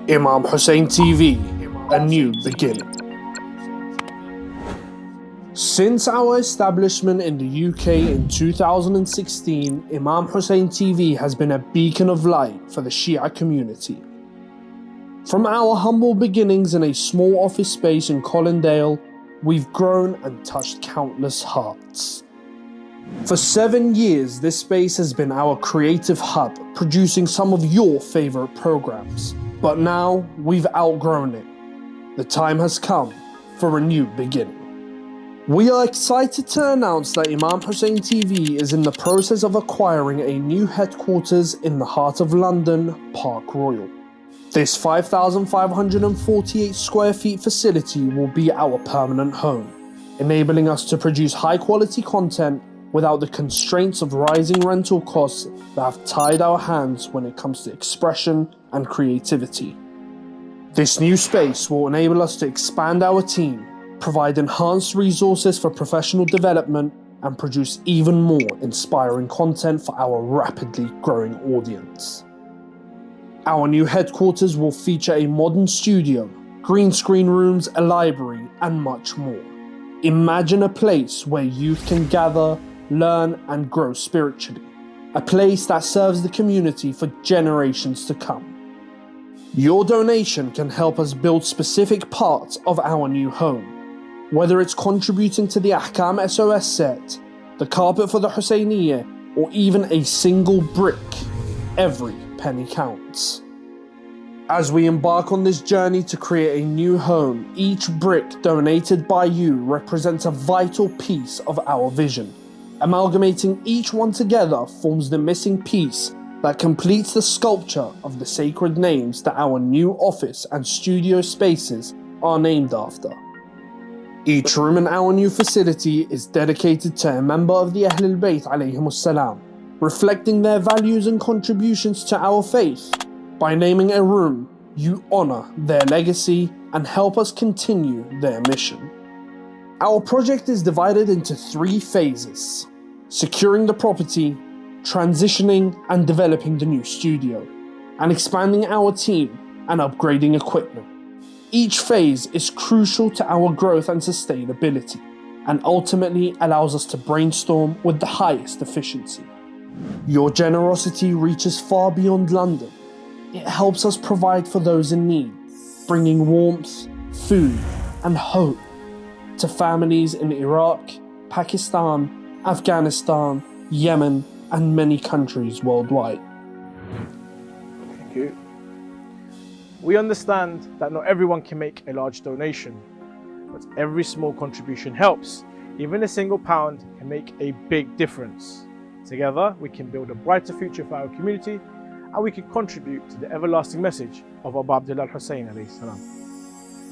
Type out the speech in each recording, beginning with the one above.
Imam Hussein TV, a new beginning. Since our establishment in the UK in 2016, Imam Hussein TV has been a beacon of light for the Shia community. From our humble beginnings in a small office space in Colindale, we've grown and touched countless hearts. For 7 years, this space has been our creative hub, producing some of your favourite programmes. But now, we've outgrown it. The time has come for a new beginning. We are excited to announce that Imam Hussein TV is in the process of acquiring a new headquarters in the heart of London, Park Royal. This 5,548 square feet facility will be our permanent home, enabling us to produce high-quality content without the constraints of rising rental costs that have tied our hands when it comes to expression and creativity. This new space will enable us to expand our team, provide enhanced resources for professional development, and produce even more inspiring content for our rapidly growing audience. Our new headquarters will feature a modern studio, green screen rooms, a library, and much more. Imagine a place where youth can gather, learn, and grow spiritually. A place that serves the community for generations to come. Your donation can help us build specific parts of our new home. Whether it's contributing to the Ahkam SOS set, the carpet for the Husainiyah, or even a single brick, every penny counts. As we embark on this journey to create a new home, each brick donated by you represents a vital piece of our vision. Amalgamating each one together forms the missing piece that completes the sculpture of the sacred names that our new office and studio spaces are named after. Each room in our new facility is dedicated to a member of the Ahlul Bayt alayhimus salam, reflecting their values and contributions to our faith. By naming a room, you honour their legacy and help us continue their mission. Our project is divided into 3 phases: securing the property, transitioning and developing the new studio, and expanding our team and upgrading equipment. Each phase is crucial to our growth and sustainability, and ultimately allows us to brainstorm with the highest efficiency. Your generosity reaches far beyond London. It helps us provide for those in need, bringing warmth, food, and hope to families in Iraq, Pakistan, Afghanistan, Yemen, and many countries worldwide. Thank you. We understand that not everyone can make a large donation, but every small contribution helps. Even a single pound can make a big difference. Together, we can build a brighter future for our community, and we can contribute to the everlasting message of Abu Abdullah al-Hussein alayhi salam.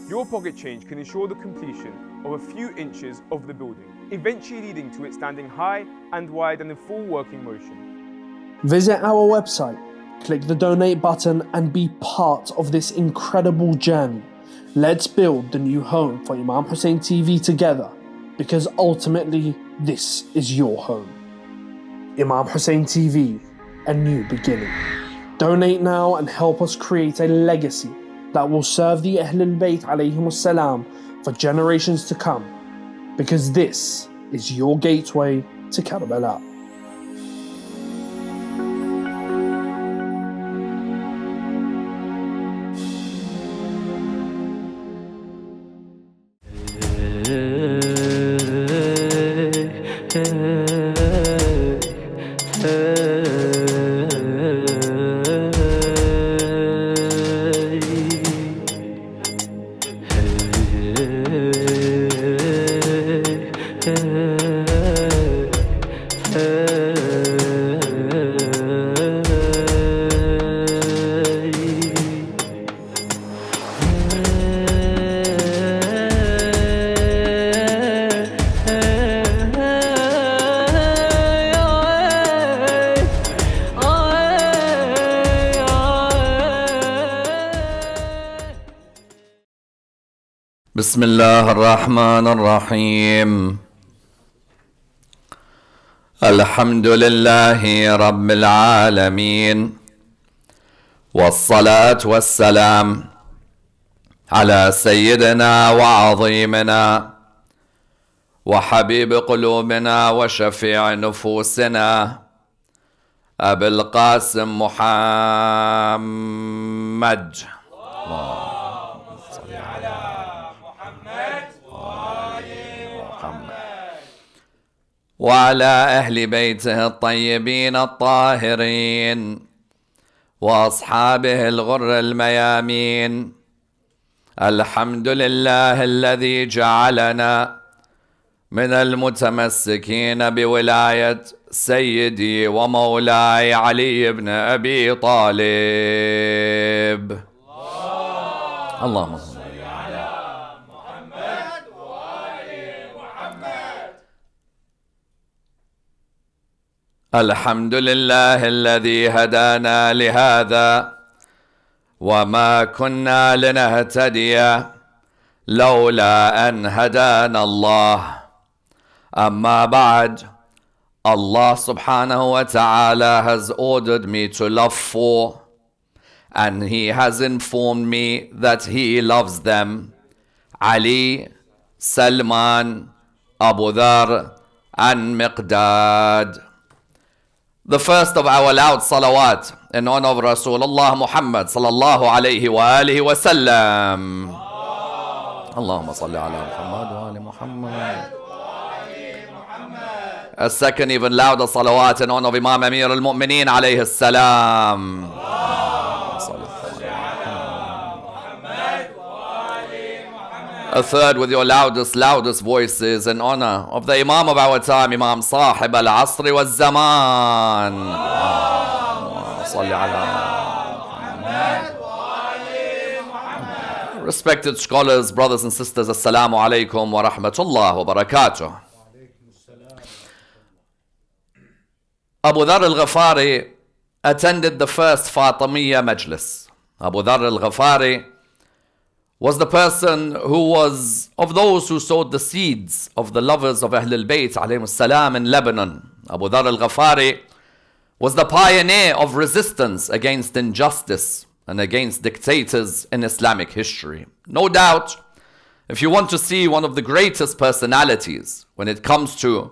Your pocket change can ensure the completion of a few inches of the building, eventually leading to it standing high and wide and in full working motion. Visit our website, click the donate button, and be part of this incredible journey. Let's build the new home for Imam Hussein TV together, because ultimately this is your home. Imam Hussein TV, a new beginning. Donate now and help us create a legacy that will serve the Ahlul Bayt alayhimus salam for generations to come, because this is your gateway to Karbala. بسم الله الرحمن الرحيم. الحمد لله رب العالمين، والصلاة والسلام على سيدنا وعظيمنا وحبيب قلوبنا وشفيع نفوسنا أبي القاسم محمد. اللهم صل على محمد وعلى أهل بيته الطيبين الطاهرين وأصحابه الغر الميامين. الحمد لله الذي جعلنا من المتمسكين بولاية سيدي ومولاي علي بن أبي طالب. اللهم صل على محمد وآل محمد. الحمد لله الذي هدانا لهذا وما كنا لنهتدي لولا أن هدانا الله. أما بعد, Allah subhanahu wa ta'ala has ordered me to love four, and He has informed me that He loves them: Ali, Salman, Abu Dhar, and Miqdad. The first of our loud salawat in honor of Rasulullah Muhammad sallallahu alayhi wa alihi wa sallam. Allahumma salli ala Muhammad wa ali Muhammad. A second even louder salawat in honor of Imam Amir al-Mu'mineen alayhi salam. A third with your loudest voices in honor of the Imam of our time, Imam Sahib al-Asri wal-Zaman. Respected scholars, brothers and sisters, Assalamu alaikum wa rahmatullah wa barakatuh. Abu Dhar al-Ghafari attended the first Fatimiyah majlis. Abu Dhar al-Ghafari was the person who was of those who sowed the seeds of the lovers of Ahlul Bayt alayhim salam in Lebanon. Abu Dhar al-Ghafari was the pioneer of resistance against injustice and against dictators in Islamic history. No doubt, if you want to see one of the greatest personalities when it comes to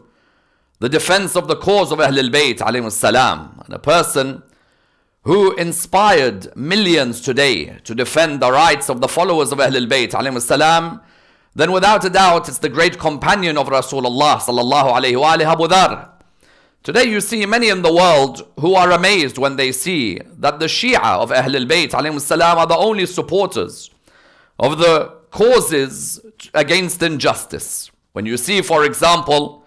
the defense of the cause of Ahlul Bayt alayhim salam, and a person who inspired millions today to defend the rights of the followers of Ahlul Bayt alayhim salam, then without a doubt it's the great companion of Rasulullah sallallahu alayhi wa alihi, Abu Dhar. Today you see many in the world who are amazed when they see that the Shia of Ahlul Bayt alayhim salam are the only supporters of the causes against injustice. When you see, for example,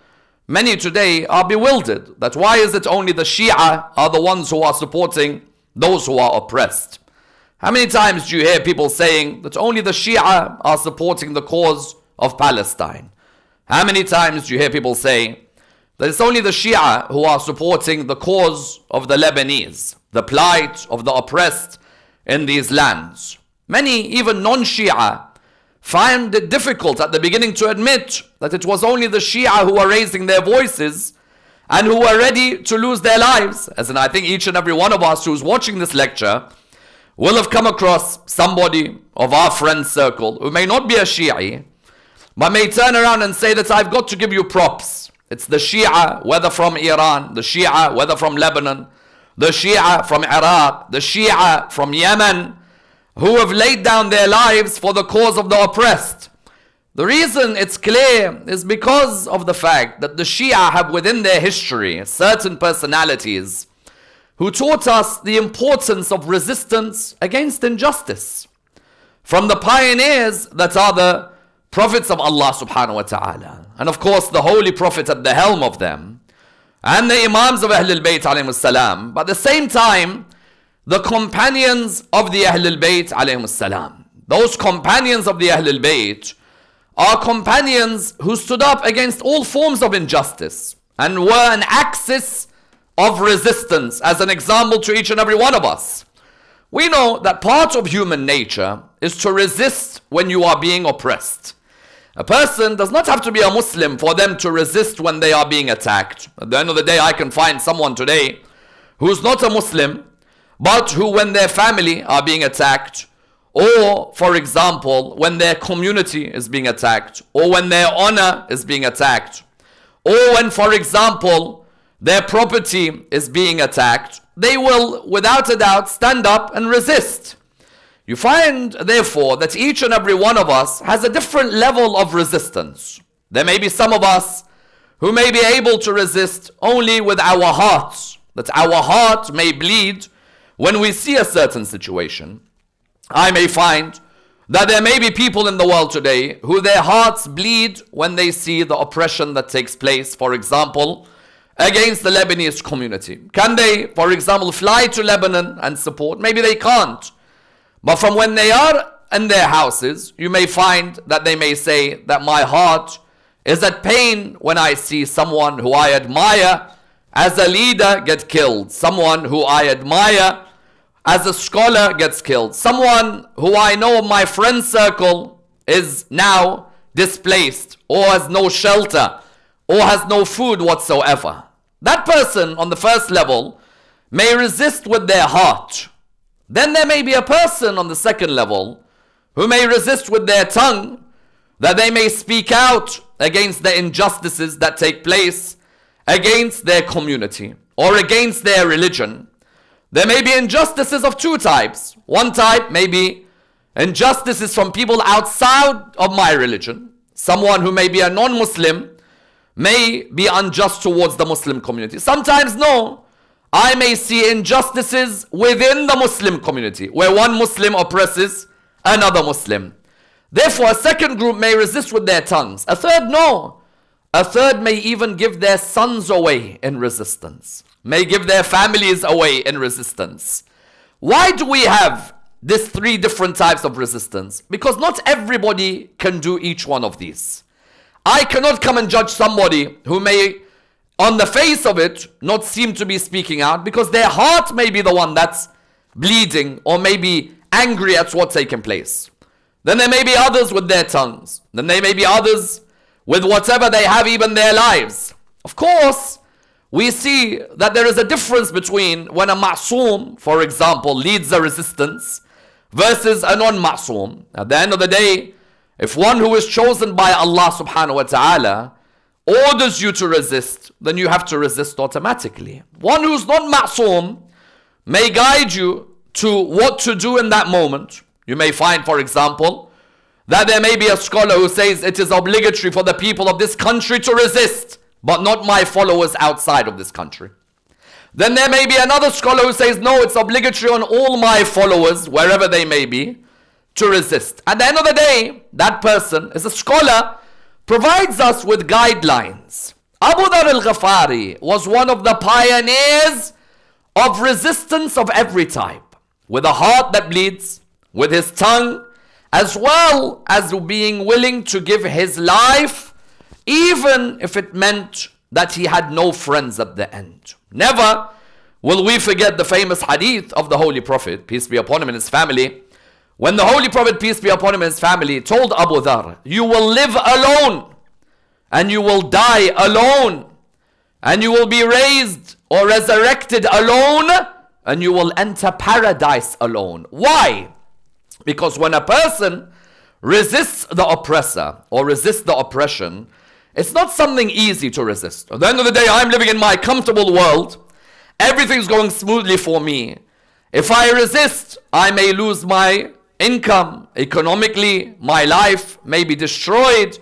many today are bewildered that why is it only the Shia are the ones who are supporting those who are oppressed? How many times do you hear people saying that only the Shia are supporting the cause of Palestine? How many times do you hear people say that it's only the Shia who are supporting the cause of the Lebanese, the plight of the oppressed in these lands? Many, even non-Shia, find it difficult at the beginning to admit that it was only the Shia who were raising their voices and who were ready to lose their lives. As in, I think each and every one of us who's watching this lecture will have come across somebody of our friend circle who may not be a Shi'i, but may turn around and say that I've got to give you props. It's the Shia, whether from Iran, the Shia, whether from Lebanon, the Shia from Iraq, the Shia from Yemen, who have laid down their lives for the cause of the oppressed. The reason it's clear is because of the fact that the Shia have within their history certain personalities who taught us the importance of resistance against injustice. From the pioneers that are the prophets of Allah subhanahu wa ta'ala, and of course the holy prophet at the helm of them, and the imams of Ahlul Bayt alayhim salam, but at the same time the companions of the Ahlul Bayt alayhim salam. Those companions of the Ahlul Bayt are companions who stood up against all forms of injustice and were an axis of resistance as an example to each and every one of us. We know that part of human nature is to resist when you are being oppressed. A person does not have to be a Muslim for them to resist when they are being attacked. At the end of the day, I can find someone today who's not a Muslim, but who, when their family are being attacked, or for example, when their community is being attacked, or when their honor is being attacked, or when, for example, their property is being attacked, they will, without a doubt, stand up and resist. You find, therefore, that each and every one of us has a different level of resistance. There may be some of us who may be able to resist only with our hearts, that our heart may bleed when we see a certain situation. I may find that there may be people in the world today who their hearts bleed when they see the oppression that takes place, for example, against the Lebanese community. Can they, for example, fly to Lebanon and support? Maybe they can't. But from when they are in their houses, you may find that they may say that my heart is at pain when I see someone who I admire as a leader get killed, someone who I admire as a scholar gets killed, someone who I know of my friend circle is now displaced or has no shelter or has no food whatsoever. That person on the first level may resist with their heart. Then there may be a person on the second level who may resist with their tongue, that they may speak out against the injustices that take place against their community or against their religion. There may be injustices of two types. One type may be injustices from people outside of my religion. Someone who may be a non-Muslim may be unjust towards the Muslim community. Sometimes no. I may see injustices within the Muslim community where one Muslim oppresses another Muslim. Therefore, a second group may resist with their tongues. A third, no. A third may even give their sons away in resistance, may give their families away in resistance. Why do we have these three different types of resistance? Because not everybody can do each one of these. I cannot come and judge somebody who may, on the face of it, not seem to be speaking out because their heart may be the one that's bleeding or may be angry at what's taking place. Then there may be others with their tongues. Then there may be others with whatever they have, even their lives. Of course, we see that there is a difference between when a ma'soom, for example, leads a resistance versus a non-ma'soom. At the end of the day, if one who is chosen by Allah subhanahu wa ta'ala orders you to resist, then you have to resist automatically. One who's not ma'soom may guide you to what to do in that moment. You may find, for example, that there may be a scholar who says it is obligatory for the people of this country to resist, but not my followers outside of this country. Then there may be another scholar who says, no, it's obligatory on all my followers, wherever they may be, to resist. At the end of the day, that person is a scholar, provides us with guidelines. Abu Dhar al-Ghafari was one of the pioneers of resistance of every type, with a heart that bleeds, with his tongue, as well as being willing to give his life, even if it meant that he had no friends at the end. Never will we forget the famous hadith of the Holy Prophet, peace be upon him and his family, when the Holy Prophet, peace be upon him and his family, told Abu Dhar, you will live alone, and you will die alone, and you will be raised or resurrected alone, and you will enter paradise alone. Why? Because when a person resists the oppressor or resists the oppression, it's not something easy to resist. At the end of the day, I'm living in my comfortable world. Everything's going smoothly for me. If I resist, I may lose my income economically. My life may be destroyed.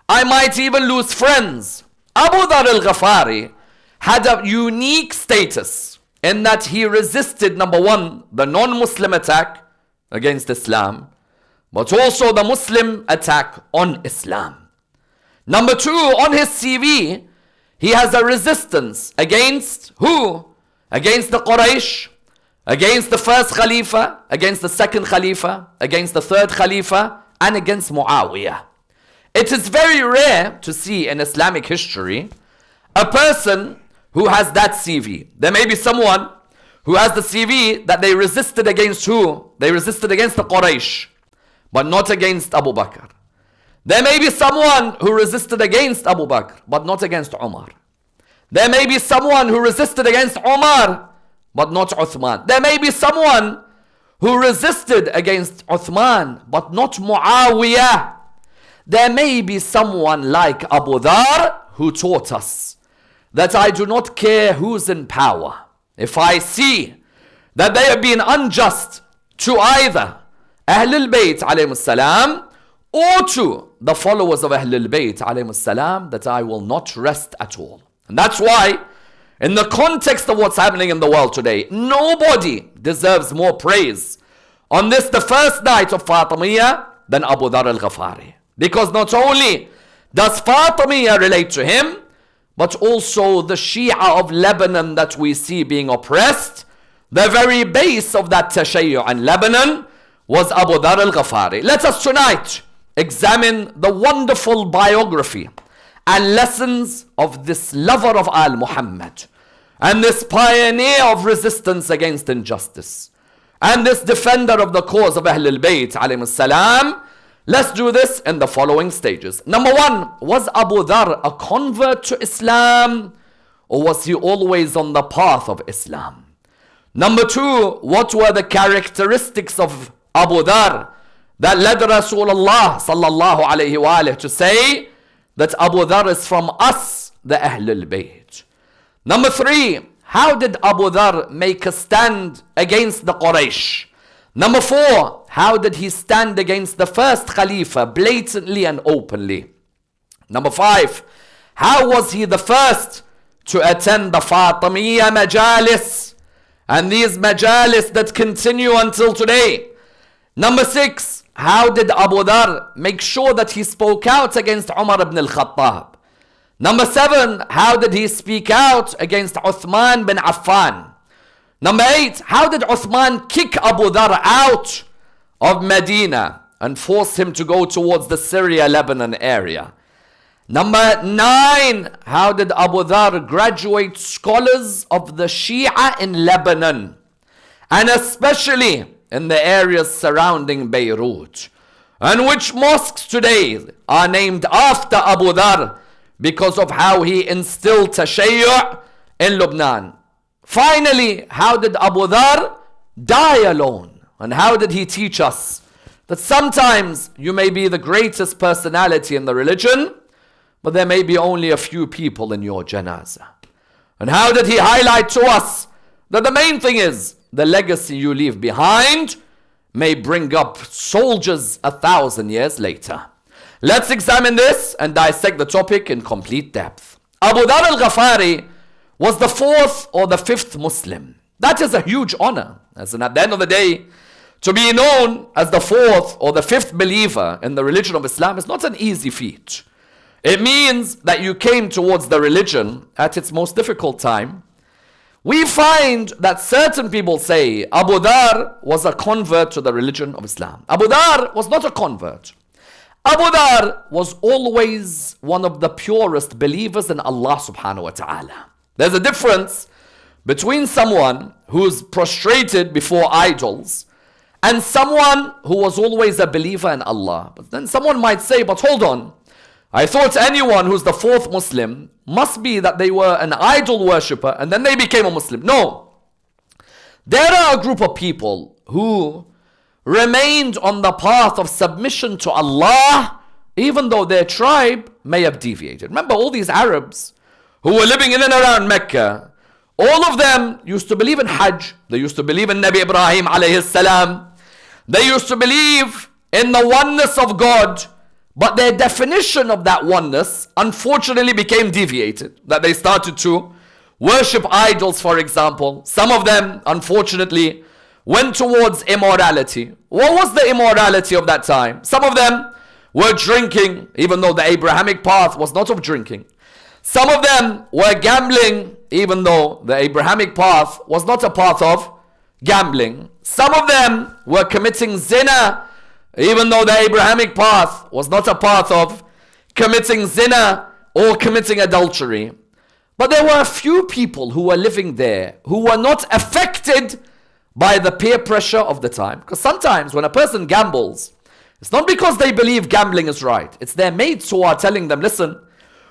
I might even lose friends. Abu Dhar al-Ghafari had a unique status in that he resisted, number one, the non-Muslim attack against Islam, but also the Muslim attack on Islam. Number two, on his CV, he has a resistance against who? Against the Quraysh, against the first Khalifa, against the second Khalifa, against the third Khalifa, and against Muawiyah. It is very rare to see in Islamic history a person who has that CV. There may be someone who has the CV that they resisted against who? They resisted against the Quraysh, but not against Abu Bakr. There may be someone who resisted against Abu Bakr, but not against Umar. There may be someone who resisted against Umar, but not Uthman. There may be someone who resisted against Uthman, but not Muawiyah. There may be someone like Abu Dhar who taught us that I do not care who's in power. If I see that they have been unjust to either Ahlul Bayt alayhi salam or to the followers of Ahlul Bayt alayhi salam, that I will not rest at all. And that's why, in the context of what's happening in the world today, nobody deserves more praise on this, the first night of Fatimiyah, than Abu Dhar al-Ghafari. Because not only does Fatimiyah relate to him, but also the Shia of Lebanon that we see being oppressed, the very base of that Tashayyu' in Lebanon was Abu Dhar al-Ghafari. Let us tonight examine the wonderful biography and lessons of this lover of Al Muhammad, and this pioneer of resistance against injustice, and this defender of the cause of Ahlul Bayt alayhi salam. Let's do this in the following stages. Number one, was Abu Dhar a convert to Islam, or was he always on the path of Islam? Number two, what were the characteristics of Abu Dhar that led Rasulullah sallallahu alayhi wa alayhi to say that Abu Dhar is from us, the Ahlul Bayt? Number three, how did Abu Dhar make a stand against the Quraysh? Number four, how did he stand against the first Khalifa blatantly and openly? Number five, how was he the first to attend the Fatimiyah majalis, and these majalis that continue until today? Number six, how did Abu Dhar make sure that he spoke out against Umar ibn al-Khattab? Number seven, how did he speak out against Uthman bin Affan? Number eight, how did Uthman kick Abu Dhar out of Medina and force him to go towards the Syria-Lebanon area? Number nine, how did Abu Dhar graduate scholars of the Shia in Lebanon, and especially in the areas surrounding Beirut? And which mosques today are named after Abu Dhar because of how he instilled Tashayyu' in Lebanon? Finally, how did Abu Dhar die alone? And how did he teach us that sometimes you may be the greatest personality in the religion, but there may be only a few people in your janazah? And how did he highlight to us that the main thing is the legacy you leave behind may bring up soldiers 1,000 years later? Let's examine this and dissect the topic in complete depth. Abu Dhar al-Ghafari was the fourth or the fifth Muslim. That is a huge honor. As in, at the end of the day, to be known as the fourth or the fifth believer in the religion of Islam is not an easy feat. It means that you came towards the religion at its most difficult time. We find that certain people say Abu Dhar was a convert to the religion of Islam. Abu Dhar was not a convert. Abu Dhar was always one of the purest believers in Allah subhanahu wa ta'ala. There's a difference between someone who's prostrated before idols and someone who was always a believer in Allah. But then someone might say, but hold on, I thought anyone who's the fourth Muslim must be that they were an idol worshipper and then they became a Muslim. No. There are a group of people who remained on the path of submission to Allah even though their tribe may have deviated. Remember, all these Arabs who were living in and around Mecca, all of them used to believe in Hajj. They used to believe in Nabi Ibrahim alayhi salam. They used to believe in the oneness of God. But their definition of that oneness unfortunately became deviated. That they started to worship idols, for example. Some of them, unfortunately, went towards immorality. What was the immorality of that time? Some of them were drinking, even though the Abrahamic path was not of drinking. Some of them were gambling, even though the Abrahamic path was not a path of gambling. Some of them were committing zina, even though the Abrahamic path was not a path of committing zina or committing adultery. But there were a few people who were living there who were not affected by the peer pressure of the time. Because sometimes when a person gambles, it's not because they believe gambling is right. It's their mates who are telling them, listen,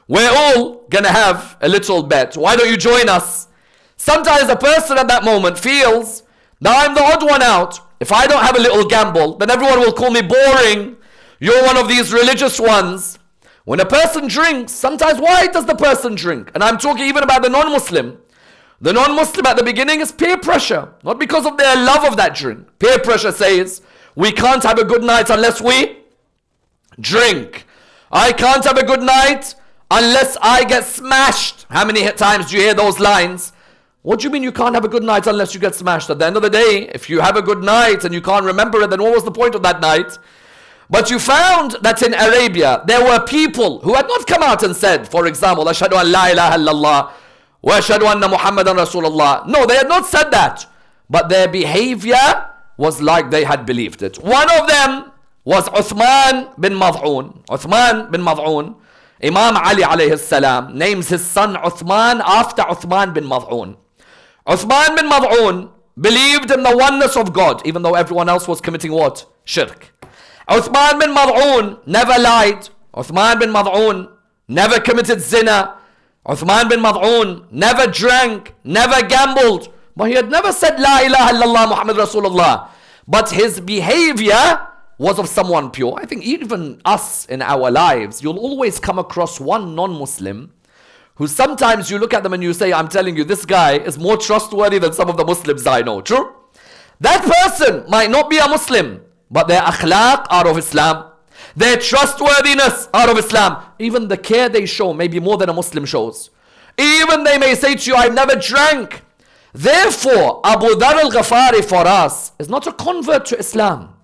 we're all gonna have a little bet. Why don't you join us? Sometimes a person at that moment feels that I'm the odd one out. If I don't have a little gamble, then everyone will call me boring. You're one of these religious ones. When a person drinks, sometimes why does the person drink? And I'm talking even about the non-Muslim. The non-Muslim at the beginning is peer pressure, not because of their love of that drink. Peer pressure says, we can't have a good night unless we drink. I can't have a good night unless I get smashed. How many times do you hear those lines? What do you mean you can't have a good night unless you get smashed? At the end of the day, if you have a good night and you can't remember it, then what was the point of that night? But you found that in Arabia, there were people who had not come out and said, for example, Ashhadu an la ilaha illallah wa ashhadu anna Muhammadan Rasulullah. No, they had not said that. But their behavior was like they had believed it. One of them was Uthman bin Mad'un. Uthman bin Mad'un, Imam Ali alayhi salam, names his son Uthman after Uthman bin Mad'un. Uthman bin Mad'un believed in the oneness of God, even though everyone else was committing what? Shirk. Uthman bin Mad'un never lied. Uthman bin Mad'un never committed zina. Uthman bin Mad'un never drank, never gambled. But he had never said La ilaha illallah Muhammad Rasulullah. But his behavior was of someone pure. I think even us in our lives, you'll always come across one non-Muslim who sometimes you look at them and you say, I'm telling you, this guy is more trustworthy than some of the Muslims I know. True? That person might not be a Muslim, but their akhlaq are of Islam. Their trustworthiness are of Islam. Even the care they show may be more than a Muslim shows. Even they may say to you, I've never drank. Therefore, Abu Dhar al-Ghafari for us is not a convert to Islam.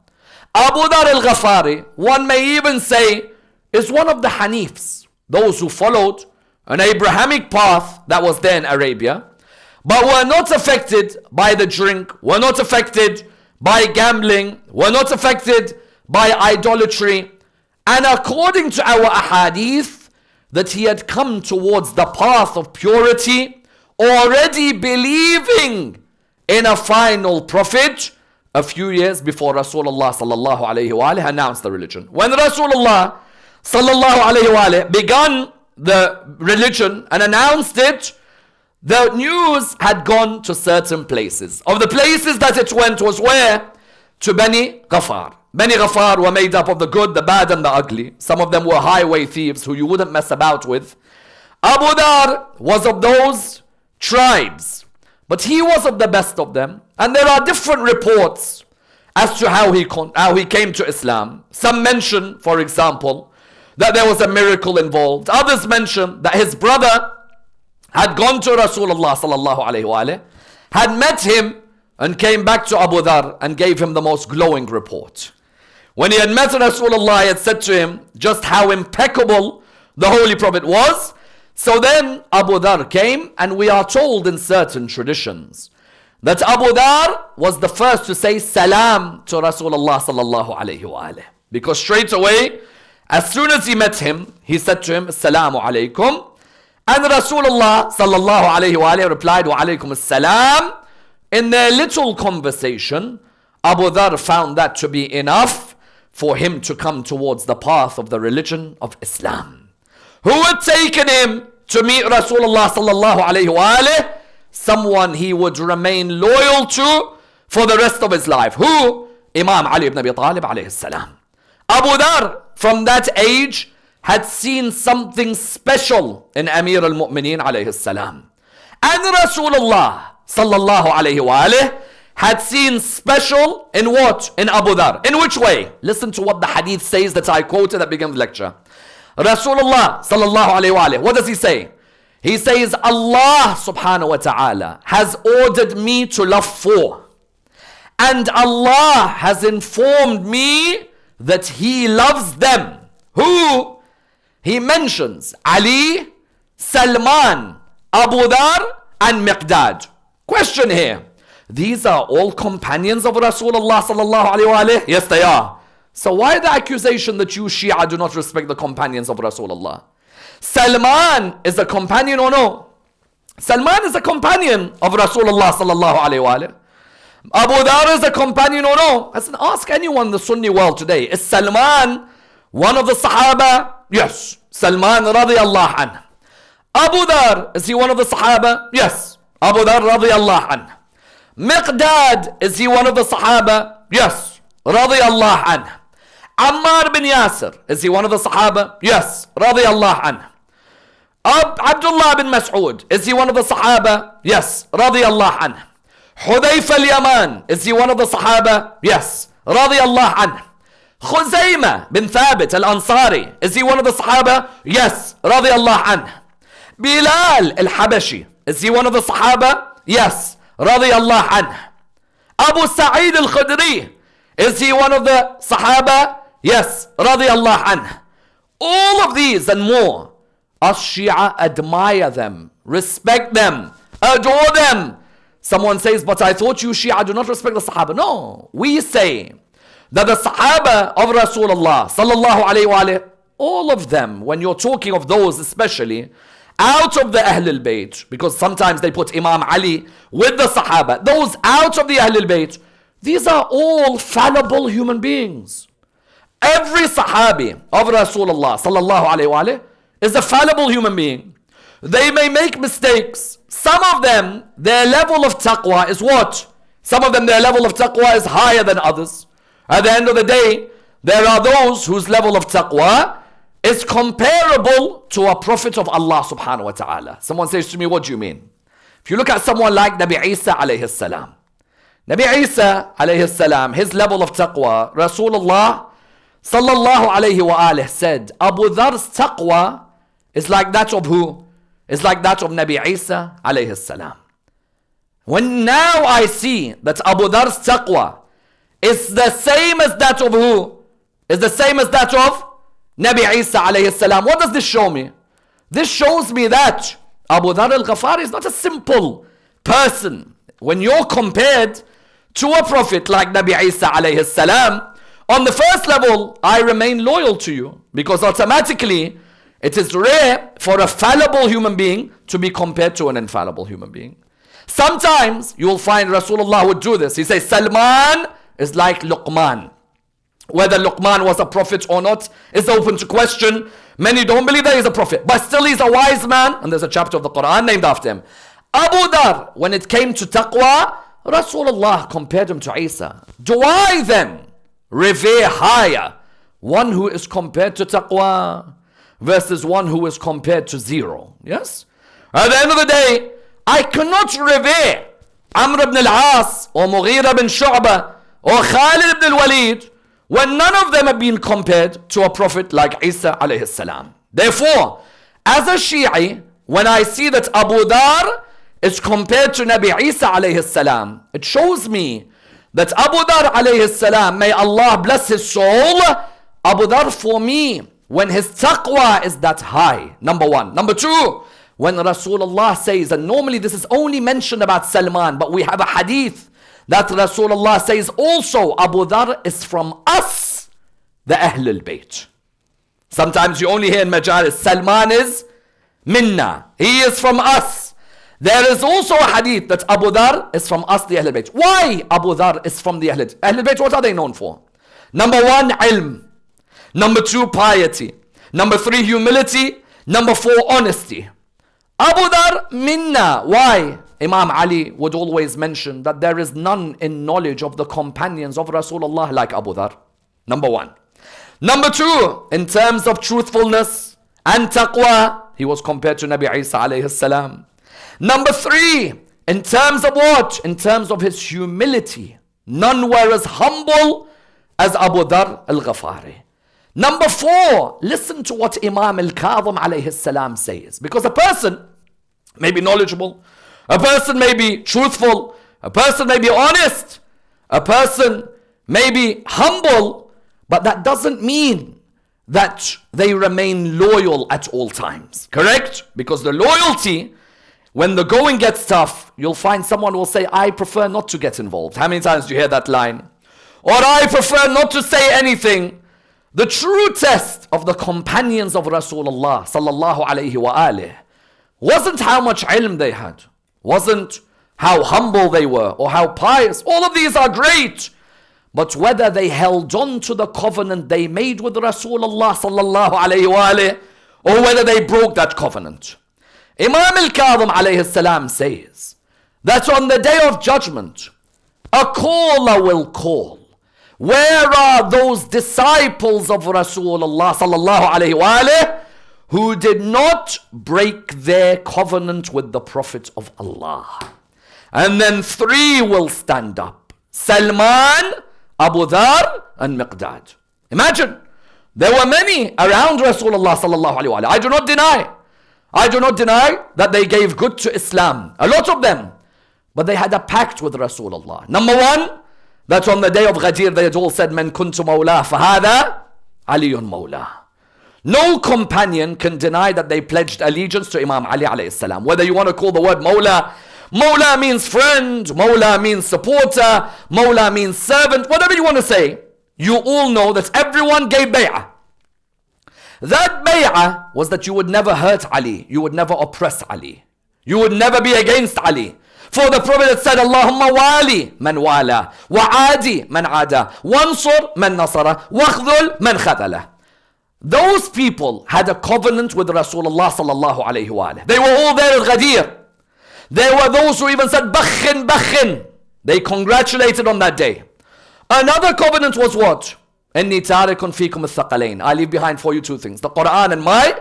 Abu Dhar al-Ghafari, one may even say, is one of the Hanifs, those who followed an Abrahamic path that was there in Arabia, but were not affected by the drink, were not affected by gambling, were not affected by idolatry. And according to our ahadith, that he had come towards the path of purity, already believing in a final prophet a few years before Rasulullah sallallahu alayhi wa announced the religion. When Rasulullah sallallahu alayhi wa began the religion and announced it, the news had gone to certain places. Of the places that it went was where? To Bani Ghafar. Bani Ghafar were made up of the good, the bad and the ugly. Some of them were highway thieves who you wouldn't mess about with. Abu Dhar was of those tribes, but he was of the best of them. And there are different reports as to how he came to Islam. Some mention, for example, that there was a miracle involved. Others mention that his brother had gone to Rasulullah sallallahu alayhi wa had met him and came back to Abu Dhar and gave him the most glowing report. When he had met Rasulullah, he had said to him just how impeccable the Holy Prophet was. So then Abu Dhar came, and we are told in certain traditions that Abu Dhar was the first to say salam to Rasulullah sallallahu alayhi wa because straight away, as soon as he met him, he said to him, Assalamu alaikum. And Rasulullah sallallahu alayhi wa replied, Wa alaykum assalam. In their little conversation, Abu Dhar found that to be enough for him to come towards the path of the religion of Islam. Who had taken him to meet Rasulullah sallallahu alayhi wa someone he would remain loyal to for the rest of his life. Who? Imam Ali ibn Abi Talib alayhi salam. Abu Dhar, from that age, had seen something special in Amir al-Mu'mineen alayhi salam. And Rasulullah sallallahu alayhi wa had seen special in what? In Abu Dhar. In which way? Listen to what the hadith says that I quoted at the beginning of the lecture. Rasulullah sallallahu alayhi wa what does he say? He says, Allah subhanahu wa ta'ala has ordered me to love four. And Allah has informed me that He loves them. Who? He mentions Ali, Salman, Abu Dhar and Miqdad. Question here. These are all companions of Rasulullah sallallahu alayhi wa? Yes, they are. So why the accusation that you Shia do not respect the companions of Rasulullah? Salman is a companion or no? Salman is a companion of Rasulullah sallallahu alayhi wa. Abu Dhar is a companion or no? I said, ask anyone in the Sunni world today. Is Salman one of the Sahaba? Yes. Salman radiyallahu anhu. Abu Dhar, is he one of the Sahaba? Yes. Abu Dhar radiyallahu anh. Miqdad, is he one of the Sahaba? Yes, radiyallahu anh. Ammar bin Yasir, is he one of the Sahaba? Yes, radiyallahu anh. Abdullah bin Mas'ud, is he one of the Sahaba? Yes, radiyallahu anh. Hudayfa al-Yaman, is he one of the Sahaba? Yes, radiyallahu anh. Khuzayma bin Thabit al-Ansari, is he one of the Sahaba? Yes, radiyallahu anh. Bilal al-Habashi, is he one of the Sahaba? Yes, radiyallahu anh. Abu Sa'id al-Khudri, is he one of the Sahaba? Yes, radiyallahu anh. All of these and more, us Shia admire them, respect them, adore them. Someone says, but I thought you Shia do not respect the Sahaba. No, we say that the Sahaba of Rasulullah sallallahu alayhi wa all of them, when you're talking of those especially, out of the Ahlul Bayt, because sometimes they put Imam Ali with the Sahaba, those out of the Ahlul Bayt, these are all fallible human beings. Every Sahabi of Rasulullah sallallahu alayhi wa is a fallible human being. They may make mistakes. Some of them, their level of taqwa is what? Some of them, their level of taqwa is higher than others. At the end of the day, there are those whose level of taqwa is comparable to a prophet of Allah subhanahu wa ta'ala. Someone says to me, what do you mean? If you look at someone like Nabi Isa alayhi salam. Nabi Isa alayhi salam, his level of taqwa, Rasulullah sallallahu alayhi wa said, Abu Dhar's taqwa is like that of who? Is like that of Nabi Isa alayhi salam. When now I see that Abu Dhar's taqwa is the same as that of who? Is the same as that of Nabi Isa alayhi salam. What does this show me? This shows me that Abu Dhar al-Ghafari is not a simple person. When you're compared to a prophet like Nabi Isa alayhi salam, on the first level, I remain loyal to you, because automatically it is rare for a fallible human being to be compared to an infallible human being. Sometimes you will find Rasulullah would do this. He says, Salman is like Luqman. Whether Luqman was a prophet or not is open to question. Many don't believe that he's a prophet, but still he's a wise man, and there's a chapter of the Quran named after him. Abu Dhar, when it came to taqwa, Rasulullah compared him to Isa. Do I then revere higher one who is compared to taqwa versus one who is compared to zero? Yes? At the end of the day, I cannot revere Amr ibn al-As or Mughira bin Shu'bah or Khalid ibn al-Walid when none of them have been compared to a prophet like Isa alayhi salam. Therefore, as a Shi'i, when I see that Abu Dhar is compared to Nabi Isa alayhi salam, it shows me that Abu Dhar alayhi salam, may Allah bless his soul, Abu Dhar for me, when his taqwa is that high, number one. Number two, when Rasulullah says, and normally this is only mentioned about Salman, but we have a hadith that Rasulullah says also Abu Dhar is from us, the Ahlul Bayt. Sometimes you only hear in Majalis, Salman is minna, he is from us. There is also a hadith that Abu Dhar is from us, the Ahlul Bayt. Why Abu Dhar is from the Ahlul Bayt? What are they known for? Number one, ilm. Number two, piety. Number three, humility. Number four, honesty. Abu Dhar minna. Why? Imam Ali would always mention that there is none in knowledge of the companions of Rasulullah like Abu Dhar. Number one. Number two, in terms of truthfulness and taqwa, he was compared to Nabi Isa alayhi salam. Number three, in terms of what? In terms of his humility. None were as humble as Abu Dhar al-Ghafari. Number four, listen to what Imam al-Kadhim alayhi salam says. Because a person may be knowledgeable, a person may be truthful, a person may be honest, a person may be humble, but that doesn't mean that they remain loyal at all times. Correct? Because the loyalty, when the going gets tough, you'll find someone will say, I prefer not to get involved. How many times do you hear that line? Or I prefer not to say anything. The true test of the companions of Rasulullah sallallahu alayhi wa alih wasn't how much ilm they had, wasn't how humble they were or how pious. All of these are great. But whether they held on to the covenant they made with Rasulullah sallallahu alayhi wa alih, or whether they broke that covenant. Imam al-Kadhim alayhi salam says that on the day of judgment, a caller will call. Where are those disciples of Rasulullah sallallahu alayhi wa alayhi who did not break their covenant with the Prophet of Allah? And then three will stand up: Salman, Abu Dhar, and Miqdad. Imagine, there were many around Rasulullah sallallahu alayhi wa alayhi. I do not deny that they gave good to Islam, a lot of them, but they had a pact with Rasulullah. Number one, that on the day of Ghadir they had all said, "Man kuntu mawla fahada Aliyun mawla." No companion can deny that they pledged allegiance to Imam Ali alayhi salam. Whether you want to call the word mawla, mawla means friend, mawla means supporter, mawla means servant, whatever you want to say, you all know that everyone gave bay'ah. That bay'ah was that you would never hurt Ali, you would never oppress Ali, you would never be against Ali. For the Prophet had said, Allahumma wali man wala, wa'adi man ada, wansur man nasara, wakhdhul man khadala. Those people had a covenant with Rasulullah sallallahu alayhi wa alayhi. They were all there at Ghadir. There were those who even said, bakhin, bakhin. They congratulated on that day. Another covenant was what? Inni tarikun fikum al-thaqalain. I leave behind for you two things: the Quran and my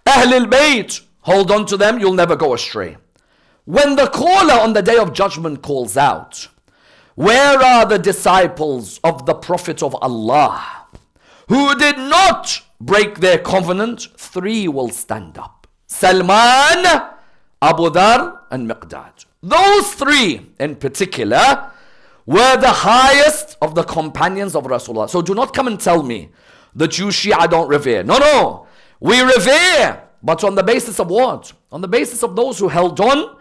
Ahlul Bayt. Hold on to them, you'll never go astray. When the caller on the day of judgment calls out, where are the disciples of the Prophet of Allah who did not break their covenant? Three will stand up: Salman, Abu Dhar, and Miqdad. Those three in particular were the highest of the companions of Rasulullah. So do not come and tell me that you Shia don't revere. No. We revere. But on the basis of what? On the basis of those who held on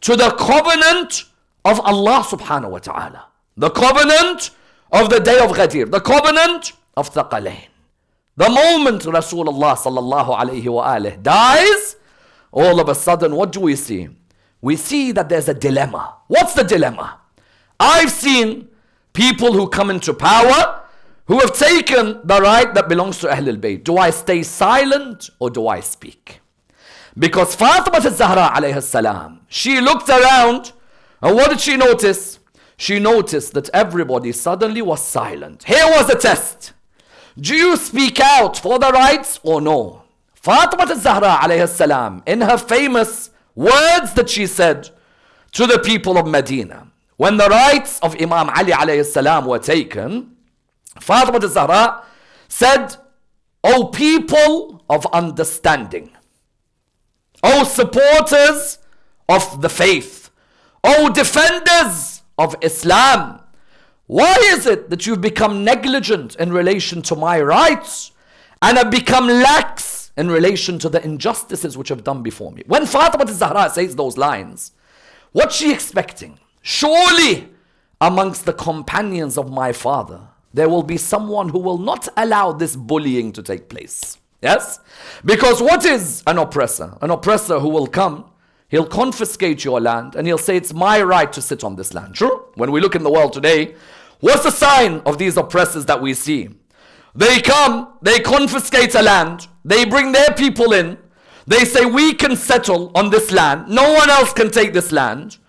to the covenant of Allah subhanahu wa ta'ala. The covenant of the day of Ghadir. The covenant of Thaqalain. The moment Rasulullah sallallahu alayhi wa alayhi dies, all of a sudden what do we see? We see that there's a dilemma. What's the dilemma? I've seen people who come into power who have taken the right that belongs to Ahlul Bayt. Do I stay silent or do I speak? Because Fatimah al-Zahra alayhi salam, she looked around and what did she notice? She noticed that everybody suddenly was silent. Here was a test. Do you speak out for the rights or no? Fatimah al-Zahra alayhi salam, in her famous words that she said to the people of Medina, when the rights of Imam Ali alayhi salam were taken, Fatimah al-Zahra said, "O people of understanding, O supporters of the faith, O defenders of Islam, why is it that you've become negligent in relation to my rights and have become lax in relation to the injustices which have done before me?" When Fatimah al-Zahra says those lines, what's she expecting? Surely amongst the companions of my father, there will be someone who will not allow this bullying to take place. Yes? Because what is an oppressor? An oppressor who will come, he'll confiscate your land and he'll say, it's my right to sit on this land. True? When we look in the world today, what's the sign of these oppressors that we see? They come, they confiscate a land, they bring their people in, they say we can settle on this land, no one else can take this land.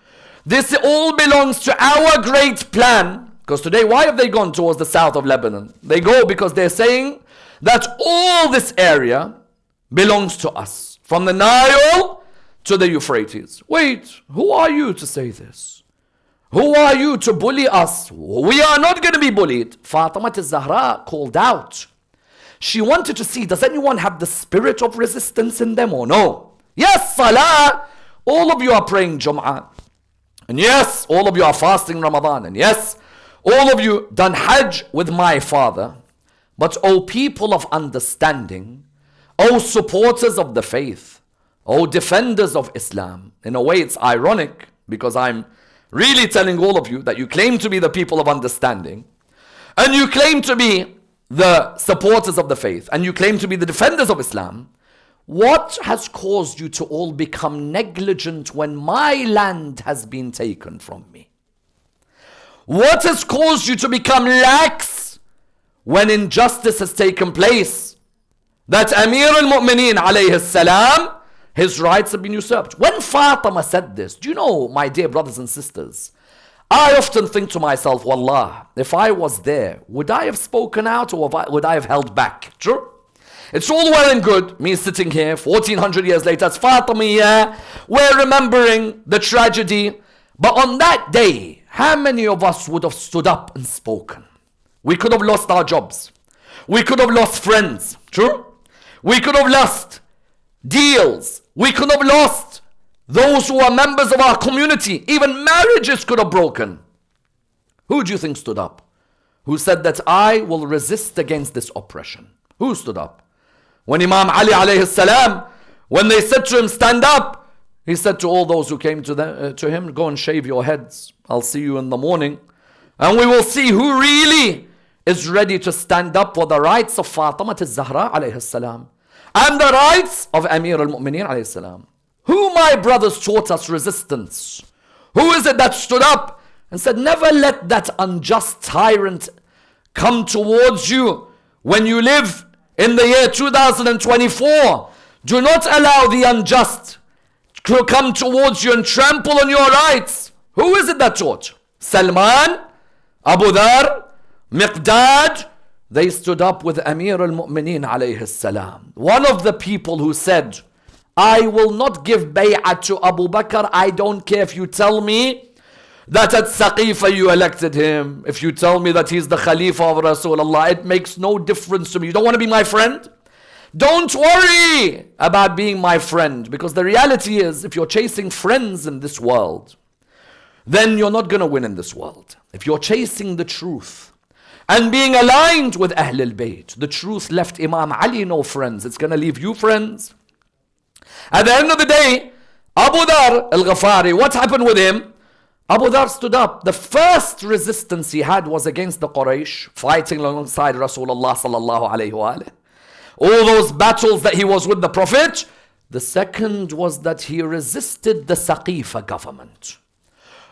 This all belongs to our great plan. Because today, why have they gone towards the south of Lebanon? They go because they're saying that all this area belongs to us. From the Nile to the Euphrates. Wait, who are you to say this? Who are you to bully us? We are not going to be bullied. Fatimah al-Zahra called out. She wanted to see, does anyone have the spirit of resistance in them or no? Yes, Salah. All of you are praying Jum'ah. And yes, all of you are fasting Ramadan. And yes, all of you done Hajj with my father. But O people of understanding, O supporters of the faith, O defenders of Islam. In a way it's ironic because I'm really telling all of you that you claim to be the people of understanding and you claim to be the supporters of the faith and you claim to be the defenders of Islam. What has caused you to all become negligent when my land has been taken from me? What has caused you to become lax when injustice has taken place? That Amir al-Mu'mineen alayhi salam His rights have been usurped. When Fatima said this, do you know, my dear brothers and sisters, I often think to myself, Wallah, if I was there, would I have spoken out or would I have held back? True? It's all well and good, me sitting here 1400 years later, it's Fatimiyah, we're remembering the tragedy. But on that day, how many of us would have stood up and spoken? We could have lost our jobs. We could have lost friends. True? We could have lost deals. We could have lost those who are members of our community. Even marriages could have broken. Who do you think stood up? Who said that I will resist against this oppression? Who stood up? When Imam Ali alayhi salam, when they said to him, stand up, he said to all those who came to him, go and shave your heads. I'll see you in the morning. And we will see who really is ready to stand up for the rights of Fatimah al-Zahra alayhi salam and the rights of Amir al-Mu'mineen alayhi salam. Who, my brothers, taught us resistance? Who is it that stood up and said, never let that unjust tyrant come towards you when you live in the year 2024. Do not allow the unjust to come towards you and trample on your rights. Who is it that taught? Salman, Abu Dhar, Miqdad. They stood up with Amir al-Mu'mineen alayhi salam. One of the people who said, I will not give bay'ah to Abu Bakr. I don't care if you tell me that at Saqifa you elected him. If you tell me that he's the Khalifa of Rasulullah, it makes no difference to me. You don't want to be my friend? Don't worry about being my friend. Because the reality is, if you're chasing friends in this world, then you're not going to win in this world. If you're chasing the truth and being aligned with Ahlul Bayt, the truth left Imam Ali no friends. It's going to leave you friends. At the end of the day, Abu Dhar al-Ghafari, what happened with him? Abu Dhar stood up. The first resistance he had was against the Quraysh, fighting alongside Rasulullah sallallahu alayhi wa alayhi. All those battles that he was with the Prophet. The second was that he resisted the Saqifa government.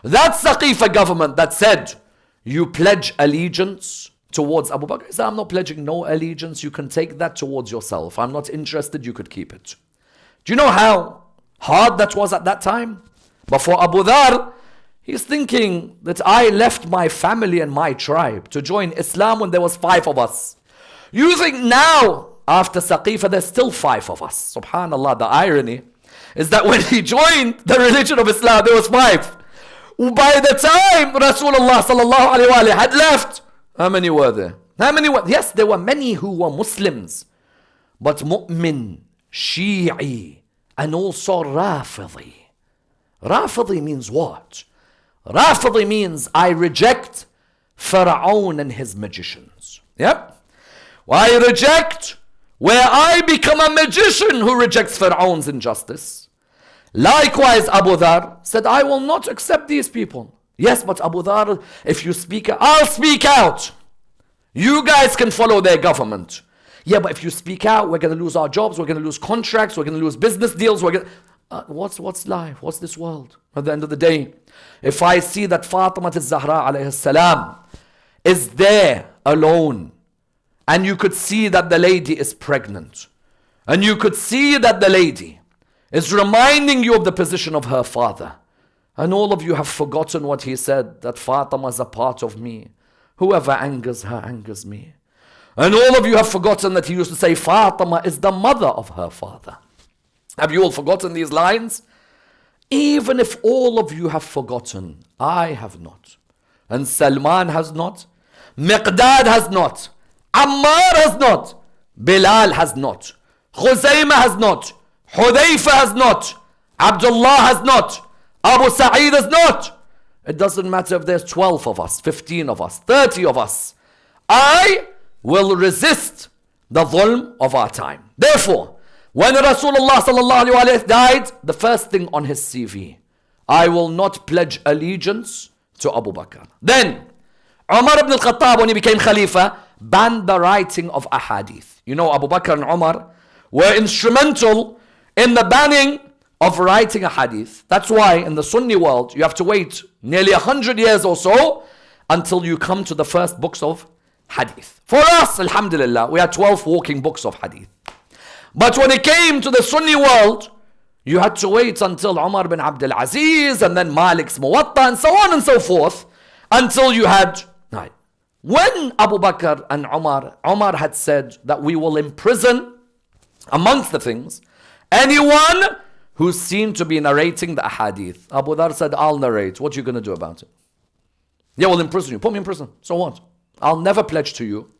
That Saqifa government that said, you pledge allegiance towards Abu Bakr. He said, I'm not pledging no allegiance. You can take that towards yourself. I'm not interested. You could keep it. Do you know how hard that was at that time? But for Abu Dhar, he's thinking that I left my family and my tribe to join Islam when there was 5 of us. You think now, after Saqifa, there's still 5 of us. Subhanallah, the irony is that when he joined the religion of Islam, there was 5. By the time Rasulullah sallallahu alayhi wa alayhi had left, how many were there? How many were? Yes, there were many who were Muslims, but Mu'min, Shi'i, and also Rafidi. Rafidi means what? Rafidi means I reject Pharaoh and his magicians. Yep. I reject where I become a magician who rejects Pharaoh's injustice. Likewise, Abu Dhar said, I will not accept these people. Yes, but Abu Dhar, if you speak out, I'll speak out. You guys can follow their government. Yeah, but if you speak out, we're going to lose our jobs, we're going to lose contracts, we're going to lose business deals. What's life? What's this world? At the end of the day, if I see that Fatimah al-Zahra alayhi salam is there alone, and you could see that the lady is pregnant, and you could see that the lady is reminding you of the position of her father, and all of you have forgotten what he said, that Fatimah is a part of me. Whoever angers her angers me. And all of you have forgotten that he used to say Fatima is the mother of her father. Have you all forgotten these lines? Even if all of you have forgotten, I have not. And Salman has not. Miqdad has not. Ammar has not. Bilal has not. Khuzaymah has not. Hudayfa has not. Abdullah has not. Abu Sa'id has not. It doesn't matter if there's 12 of us, 15 of us, 30 of us. I will resist the dhulm of our time. Therefore, when Rasulullah sallallahu alaihi wasallam died, the first thing on his CV, I will not pledge allegiance to Abu Bakr. Then, Umar ibn al-Khattab, when he became Khalifa, banned the writing of ahadith. You know, Abu Bakr and Umar were instrumental in the banning of writing a hadith. That's why in the Sunni world, you have to wait nearly 100 years or so until you come to the first books of hadith. For us, alhamdulillah, we had 12 walking books of hadith. But when it came to the Sunni world, You had to wait until Umar bin Abdul Aziz and then Malik's Muwatta and so on and so forth until you had. Right. When Abu Bakr and Umar had said that we will imprison, amongst the things, anyone who's seen to be narrating the ahadith. Abu Dhar said, I'll narrate. What are you going to do about it? Yeah, we'll imprison you. Put me in prison. So what? I'll never pledge to you.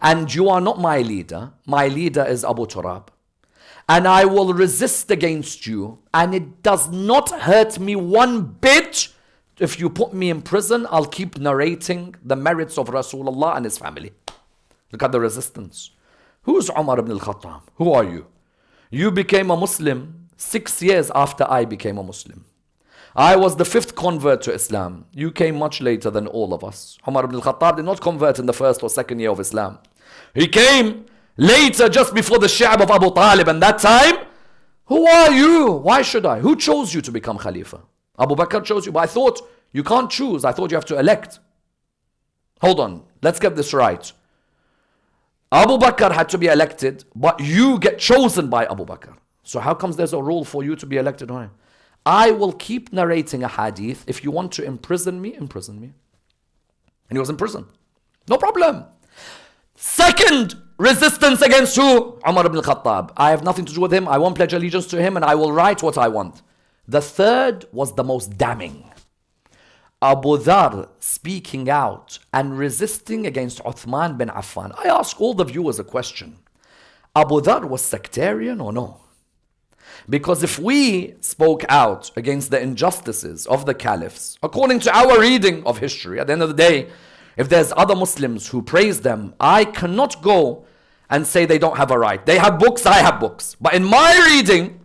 And you are not my leader. My leader is Abu Turab. And I will resist against you. And it does not hurt me one bit. If you put me in prison, I'll keep narrating the merits of Rasulullah and his family. Look at the resistance. Who's Umar ibn al-Khattab? Who are you? You became a Muslim 6 years after I became a Muslim. I was the 5th convert to Islam. You came much later than all of us. Umar ibn al-Khattab did not convert in the 1st or 2nd year of Islam. He came later, just before the Shi'ab of Abu Talib, and that time, who are you? Why should I? Who chose you to become Khalifa? Abu Bakr chose you, but I thought you can't choose. I thought you have to elect. Hold on, let's get this right. Abu Bakr had to be elected, but you get chosen by Abu Bakr. So how comes there's a rule for you to be elected? I will keep narrating a hadith. If you want to imprison me, imprison me. And he was in prison. No problem. Second resistance against who? Umar ibn al-Khattab. I have nothing to do with him. I won't pledge allegiance to him and I will write what I want. The third was the most damning. Abu Dhar speaking out and resisting against Uthman bin Affan. I ask all the viewers a question. Abu Dhar was sectarian or no? Because if we spoke out against the injustices of the caliphs, according to our reading of history, at the end of the day, if there's other Muslims who praise them, I cannot go and say they don't have a right. They have books, I have books. But in my reading,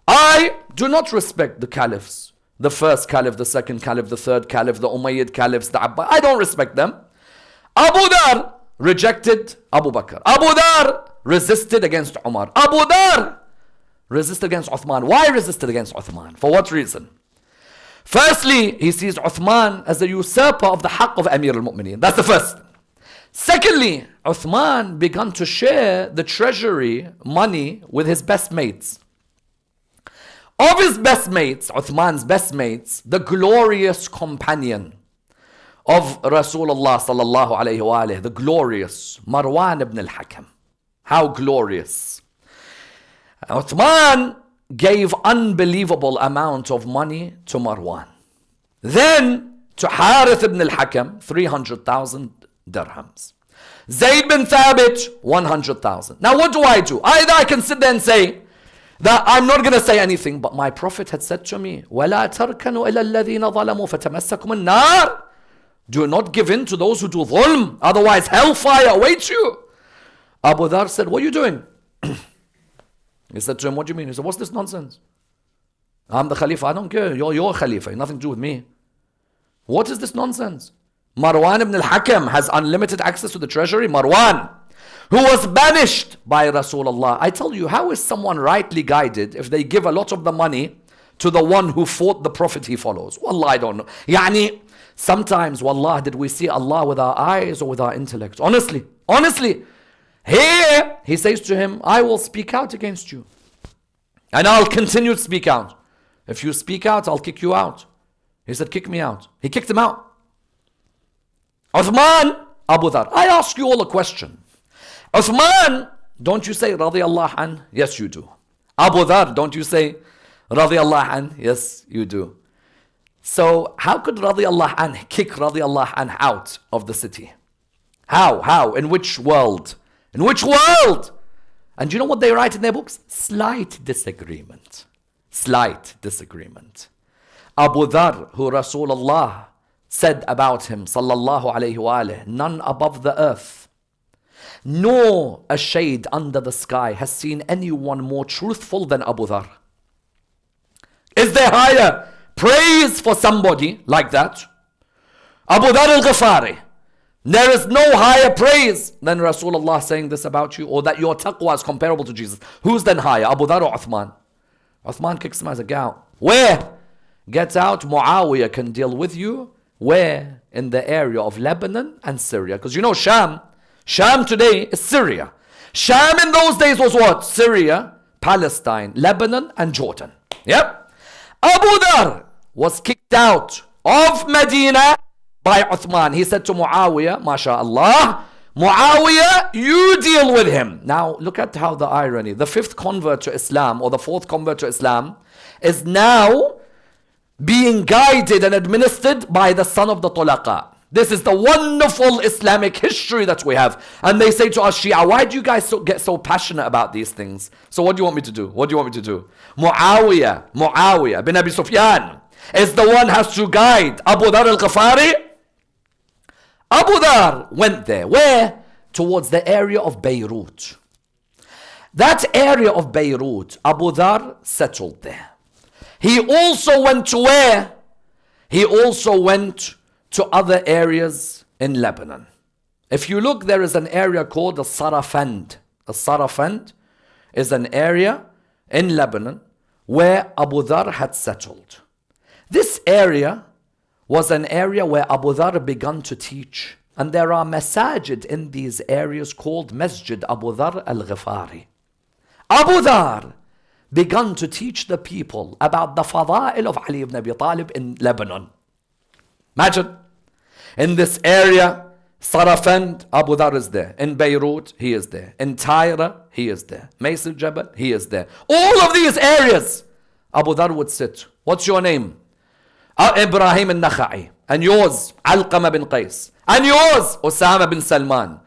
I do not respect the caliphs. The first caliph, the second caliph, the third caliph, the Umayyad caliphs, the Abbas. I don't respect them. Abu Dhar rejected Abu Bakr. Abu Dhar resisted against Umar. Abu Dhar resisted against Uthman. Why resisted against Uthman? For what reason? Firstly, he sees Uthman as the usurper of the haqq of Amir al-Mu'mineen. That's the first. Secondly, Uthman began to share the treasury money with his best mates. Of his best mates, Uthman's best mates, the glorious companion of Rasulullah sallallahu alayhi wa alayhi, the glorious Marwan ibn al-Hakam. How glorious. Uthman gave unbelievable amount of money to Marwan. Then to Harith ibn al-Hakam, 300,000 dirhams. Zayd bin Thabit, 100,000. Now what do? Either I can sit there and say that I'm not going to say anything, but my Prophet had said to me, وَلَا تَرْكَنُوا إِلَى الَّذِينَ ظَلَمُوا فَتَمَسَّكُمُ النَّارِ. Do not give in to those who do dhulm, otherwise hellfire awaits you. Abu Dhar said, what are you doing? He said to him, what do you mean? He said, what's this nonsense? I'm the Khalifa, I don't care. You're Khalifa, nothing to do with me. What is this nonsense? Marwan ibn al-Hakam has unlimited access to the treasury. Marwan, who was banished by Rasulullah. I tell you, how is someone rightly guided if they give a lot of the money to the one who fought the Prophet he follows? Wallah, I don't know. Yani, sometimes, wallah, did we see Allah with our eyes or with our intellect? Honestly. Here, he says to him, I will speak out against you. And I'll continue to speak out. If you speak out, I'll kick you out. He said, kick me out. He kicked him out. Uthman, Abu Dhar. I ask you all a question. Uthman, don't you say radiyallahu an? Yes, you do. Abu Dhar, don't you say radiyallahu an? Yes, you do. So how could radiyallahu an kick radiyallahu an out of the city? How? In which world? In which world? And do you know what they write in their books? Slight disagreement. Slight disagreement. Abu Dhar, who Rasulullah said about him, sallallahu alayhi wa alayhi, none above the earth, nor a shade under the sky has seen anyone more truthful than Abu Dhar. Is there higher praise for somebody like that? Abu Dhar al-Ghafari. There is no higher praise than Rasulullah saying this about you, or that your taqwa is comparable to Jesus. Who's then higher, Abu Dhar or Uthman? Uthman kicks him as a gout. Where? Get out, Muawiyah can deal with you. Where? In the area of Lebanon and Syria. Because you know Sham today is Syria. Sham in those days was what? Syria, Palestine, Lebanon and Jordan. Yep. Abu Dhar was kicked out of Medina by Uthman. He said to Muawiyah, MashaAllah, Muawiyah, you deal with him. Now look at how the irony. The fifth convert to Islam, or the fourth convert to Islam, is now being guided and administered by the son of the Tulaqa. This is the wonderful Islamic history that we have. And they say to us, Shia, why do you guys get so passionate about these things? So what do you want me to do? What do you want me to do? Muawiyah bin Abi Sufyan is the one has to guide Abu Dhar al-Ghafari. Abu Dhar went there. Where? Towards the area of Beirut. That area of Beirut, Abu Dhar settled there. He also went to where? He also went to other areas in Lebanon. If you look, there is an area called the Sarafand. The Sarafand is an area in Lebanon where Abu Dhar had settled. This area was an area where Abu Dhar began to teach. And there are masajid in these areas called Masjid Abu Dhar al-Ghifari. Abu Dhar began to teach the people about the fada'il of Ali ibn Abi Talib in Lebanon. Imagine, in this area, Sarafand, Abu Dhar is there. In Beirut, he is there. In Tyre, he is there. Mays al-Jabal, he is there. All of these areas, Abu Dhar would sit. What's your name? Ibrahim al-Nakha'i. And yours, Alqama bin Qais. And yours, Osama bin Salman.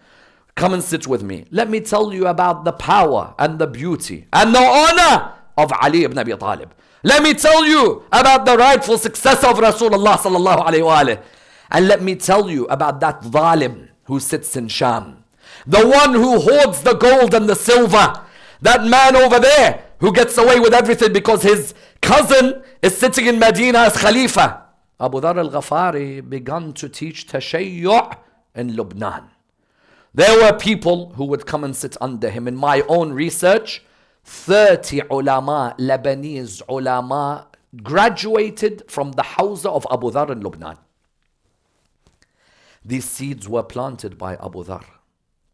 Come and sit with me. Let me tell you about the power and the beauty and the honor of Ali ibn Abi Talib. Let me tell you about the rightful successor of Rasulullah sallallahu alayhi wa alayhi. And let me tell you about that zalim who sits in Sham. The one who hoards the gold and the silver. That man over there who gets away with everything because his cousin is sitting in Medina as Khalifa. Abu Dhar al-Ghafari began to teach Tashayyu' in Lebanon. There were people who would come and sit under him. In my own research, 30 ulama, Lebanese ulama, graduated from the Hawza of Abu Dhar in Lebanon. These seeds were planted by Abu Dhar.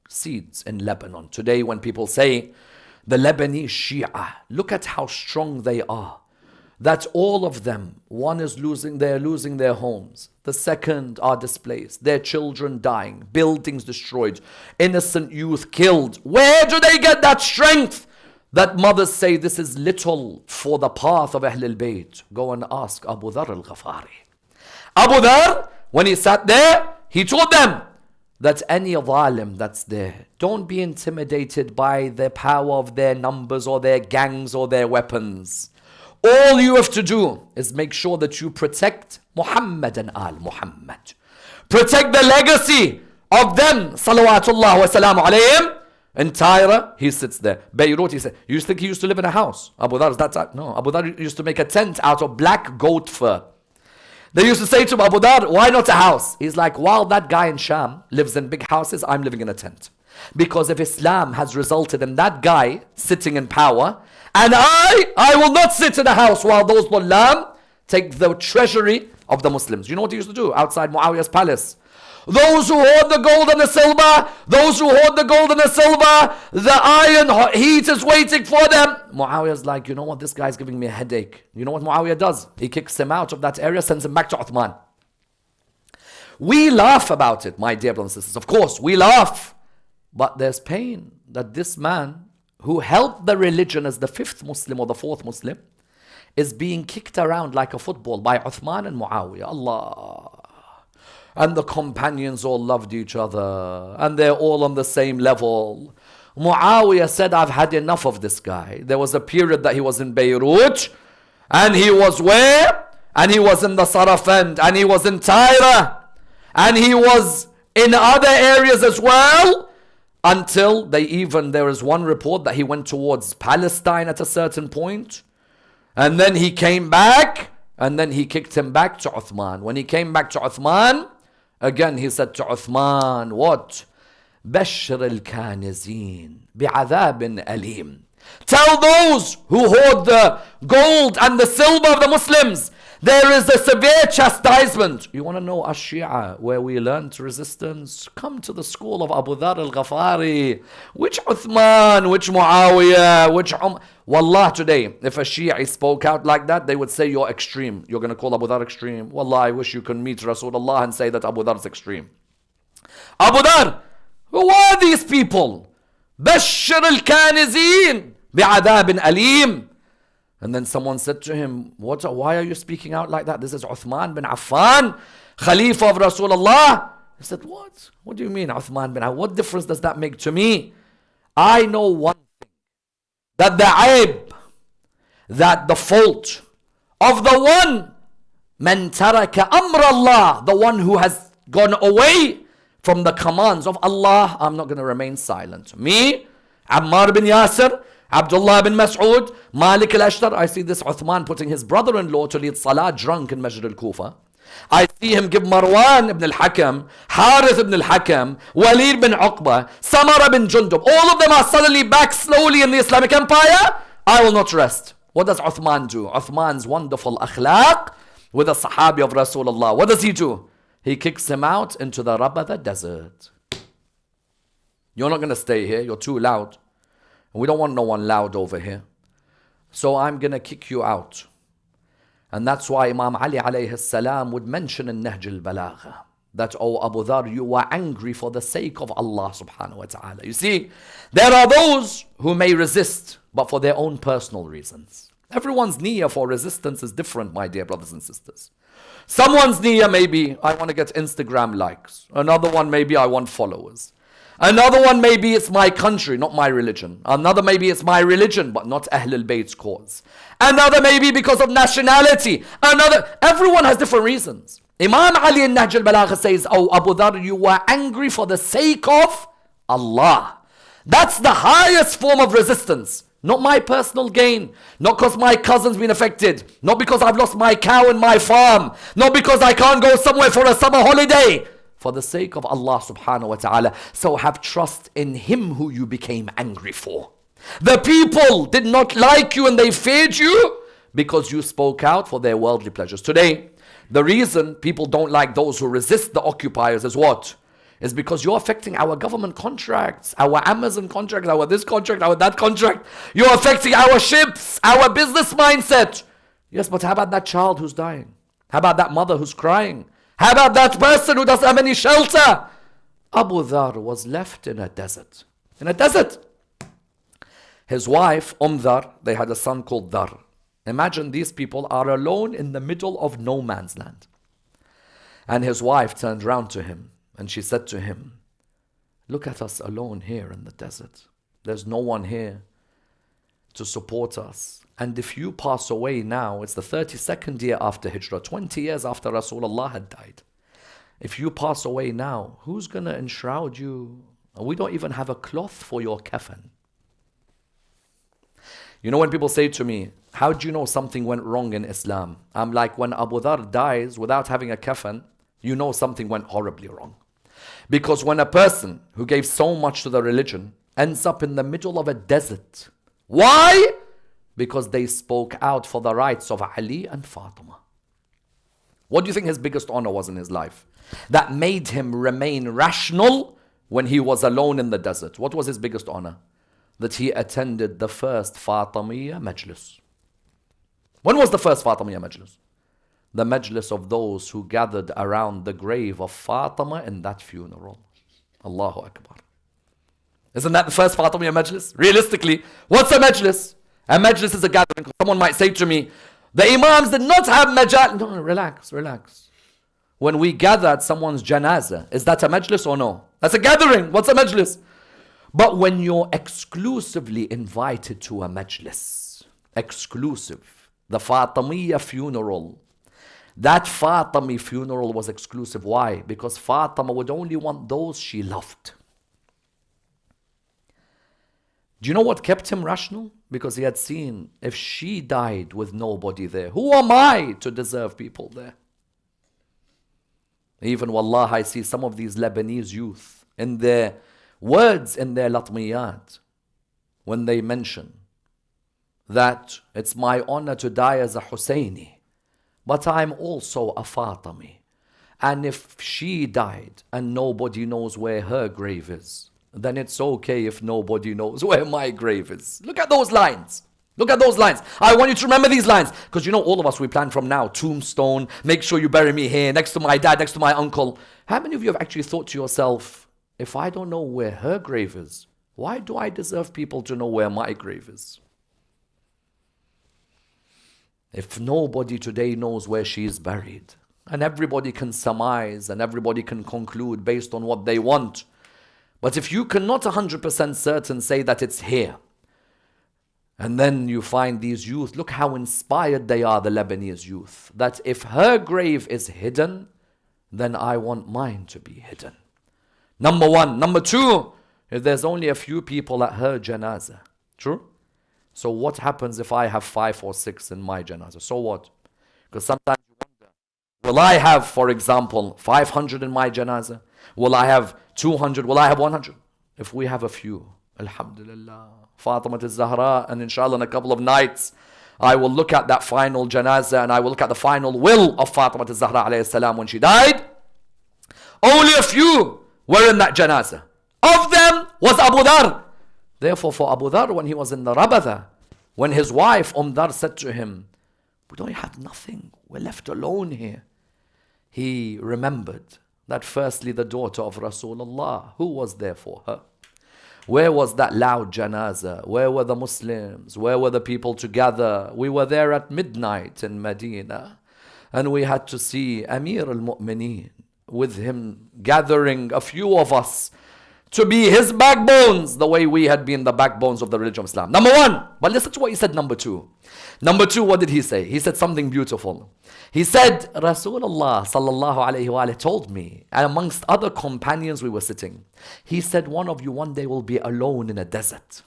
Seeds in Lebanon. Today when people say, the Lebanese Shia, look at how strong they are. That all of them, one is they're losing their homes. The second are displaced, their children dying, buildings destroyed, innocent youth killed. Where do they get that strength? That mothers say this is little for the path of Ahlul Bayt. Go and ask Abu Dhar al-Ghafari. Abu Dhar, when he sat there, he told them that any zalim that's there, don't be intimidated by the power of their numbers or their gangs or their weapons. All you have to do is make sure that you protect Muhammad and Al Muhammad. Protect the legacy of them. Salawatullah wa salamu alayhim. In Tyre, he sits there. Beirut, he said, you think he used to live in a house? Abu Dhar is that type? No, Abu Dhar used to make a tent out of black goat fur. They used to say to him, Abu Dhar, why not a house? He's like, while that guy in Sham lives in big houses, I'm living in a tent. Because if Islam has resulted in that guy sitting in power, and I will not sit in a house while those dhullam take the treasury of the Muslims. You know what he used to do outside Muawiyah's palace? Those who hoard the gold and the silver, the iron heat is waiting for them. Muawiyah's like, you know what, this guy's giving me a headache. You know what Muawiyah does? He kicks him out of that area, sends him back to Uthman. We laugh about it, my dear brothers and sisters. Of course, we laugh. But there's pain that this man who held the religion as the fifth Muslim or the fourth Muslim is being kicked around like a football by Uthman and Muawiyah. Allah. And the companions all loved each other. And they're all on the same level. Muawiyah said, I've had enough of this guy. There was a period that he was in Beirut. And he was where? And he was in the Sarafand. And he was in Tyre. And he was in other areas as well. Until there is one report that he went towards Palestine at a certain point. And then he came back. And then he kicked him back to Uthman. When he came back to Uthman, again he said to Uthman, what? بشر الكانزين بعذاب أليم. Tell those who hoard the gold and the silver of the Muslims There is a severe chastisement. You want to know Ash-Shia, where we learned resistance? Come to the school of Abu Dhar al-Ghafari. Which Uthman, which Muawiyah, which Wallah, today, if a Shia spoke out like that, they would say you're extreme. You're going to call Abu Dhar extreme. Wallah, I wish you could meet Rasulullah and say that Abu Dhar is extreme. Abu Dhar, who are these people? Bashir al-Kanizeen bi'adab alim. And then someone said to him, why are you speaking out like that? This is Uthman bin Affan, Khalifa of Rasulullah. He said, what? What do you mean, Uthman bin Affan? What difference does that make to me? I know one thing, that the aib, that the fault of the one, man taraka amr Allah, the one who has gone away from the commands of Allah, I'm not going to remain silent. Me, Ammar bin Yasir, Abdullah bin Mas'ud, Malik al-Ashtar. I see this Uthman putting his brother-in-law to lead Salah drunk in Masjid al-Kufa. I see him give Marwan ibn al-Hakam, Harith ibn al-Hakam, Walid bin Uqba, Samara bin Jundub. All of them are suddenly back slowly in the Islamic Empire. I will not rest. What does Uthman do? Uthman's wonderful akhlaq with a Sahabi of Rasulullah. What does he do? He kicks him out into the Rabada desert. You're not going to stay here. You're too loud. We don't want no one loud over here. So I'm going to kick you out. And that's why Imam Ali alayhi salam would mention in Nahj al-Balagha that, oh Abu Dhar, you were angry for the sake of Allah subhanahu wa ta'ala. You see, there are those who may resist, but for their own personal reasons. Everyone's niyyah for resistance is different, my dear brothers and sisters. Someone's niyyah may be, I want to get Instagram likes. Another one maybe I want followers. Another one maybe it's my country, not my religion. Another maybe it's my religion, but not Ahlul Bayt's cause. Another maybe because of nationality. Everyone has different reasons. Imam Ali in Nahj al-Balagha says, oh Abu Dhar, you were angry for the sake of Allah. That's the highest form of resistance. Not my personal gain. Not because my cousin's been affected. Not because I've lost my cow in my farm. Not because I can't go somewhere for a summer holiday. For the sake of Allah subhanahu wa ta'ala. So have trust in Him who you became angry for. The people did not like you and they feared you because you spoke out for their worldly pleasures. Today, the reason people don't like those who resist the occupiers is what? Is because you're affecting our government contracts, our Amazon contracts, our this contract, our that contract. You're affecting our ships, our business mindset. Yes, but how about that child who's dying? How about that mother who's crying? How about that person who doesn't have any shelter? Abu Dhar was left in a desert. In a desert. His wife, Dhar, they had a son called Dhar. Imagine these people are alone in the middle of no man's land. And his wife turned round to him and she said to him, look at us alone here in the desert. There's no one here to support us. And if you pass away now, it's the 32nd year after Hijrah, 20 years after Rasulullah had died. If you pass away now, who's going to enshroud you? We don't even have a cloth for your kafan. You know when people say to me, how do you know something went wrong in Islam? I'm like, when Abu Dhar dies without having a kafan, you know something went horribly wrong. Because when a person who gave so much to the religion ends up in the middle of a desert, why? Because they spoke out for the rights of Ali and Fatima. What do you think his biggest honor was in his life? That made him remain rational when he was alone in the desert. What was his biggest honor? That he attended the first Fatimiyah Majlis. When was the first Fatimiyah Majlis? The Majlis of those who gathered around the grave of Fatima in that funeral. Allahu Akbar. Isn't that the first Fatimiyah Majlis? Realistically, what's a Majlis? A Majlis is a gathering. Someone might say to me, the Imams did not have Majal. No, relax. When we gather at someone's janazah, is that a Majlis or no? That's a gathering. What's a Majlis? But when you're exclusively invited to a Majlis, exclusive, the Fatimiyah funeral, that Fatimiyah funeral was exclusive. Why? Because Fatima would only want those she loved. Do you know what kept him rational? Because he had seen, if she died with nobody there, who am I to deserve people there? Even wallah, I see some of these Lebanese youth in their words, in their latmiyat, when they mention that it's my honor to die as a Husseini, but I'm also a Fatimi. And if she died and nobody knows where her grave is, then it's okay if nobody knows where my grave is. Look at those lines. Look at those lines. I want you to remember these lines. Because you know, all of us, we plan from now. Tombstone, make sure you bury me here, next to my dad, next to my uncle. How many of you have actually thought to yourself, if I don't know where her grave is, why do I deserve people to know where my grave is? If nobody today knows where she is buried, and everybody can surmise and everybody can conclude based on what they want, but if you cannot 100% certain say that it's here, and then you find these youth, look how inspired they are, the Lebanese youth, that if her grave is hidden, then I want mine to be hidden. Number one. Number two, if there's only a few people at her janazah, true? So what happens if I have 5 or 6 in my janazah? So what? Because sometimes you wonder, will I have, for example, 500 in my janazah? Will I have 200? Will I have 100? If we have a few, alhamdulillah, Fatimah al-Zahra, and inshallah in a couple of nights, I will look at that final janazah and I will look at the final will of Fatimah al-Zahra alayhi salam when she died. Only a few were in that janazah. Of them was Abu Dhar. Therefore, for Abu Dhar, when he was in the Rabatha, when his wife Dhar said to him, we don't have nothing, we're left alone here, he remembered that firstly the daughter of Rasulullah, who was there for her? Where was that loud janazah? Where were the Muslims? Where were the people together? We were there at midnight in Medina, and we had to see Amir al-Mu'mineen with him gathering a few of us to be his backbones, the way we had been the backbones of the religion of Islam. Number one. But listen to what he said, number two. Number two, what did he say? He said something beautiful. He said, Rasulullah sallallahu alayhi wa told me, and amongst other companions we were sitting, he said, one of you one day will be alone in a desert.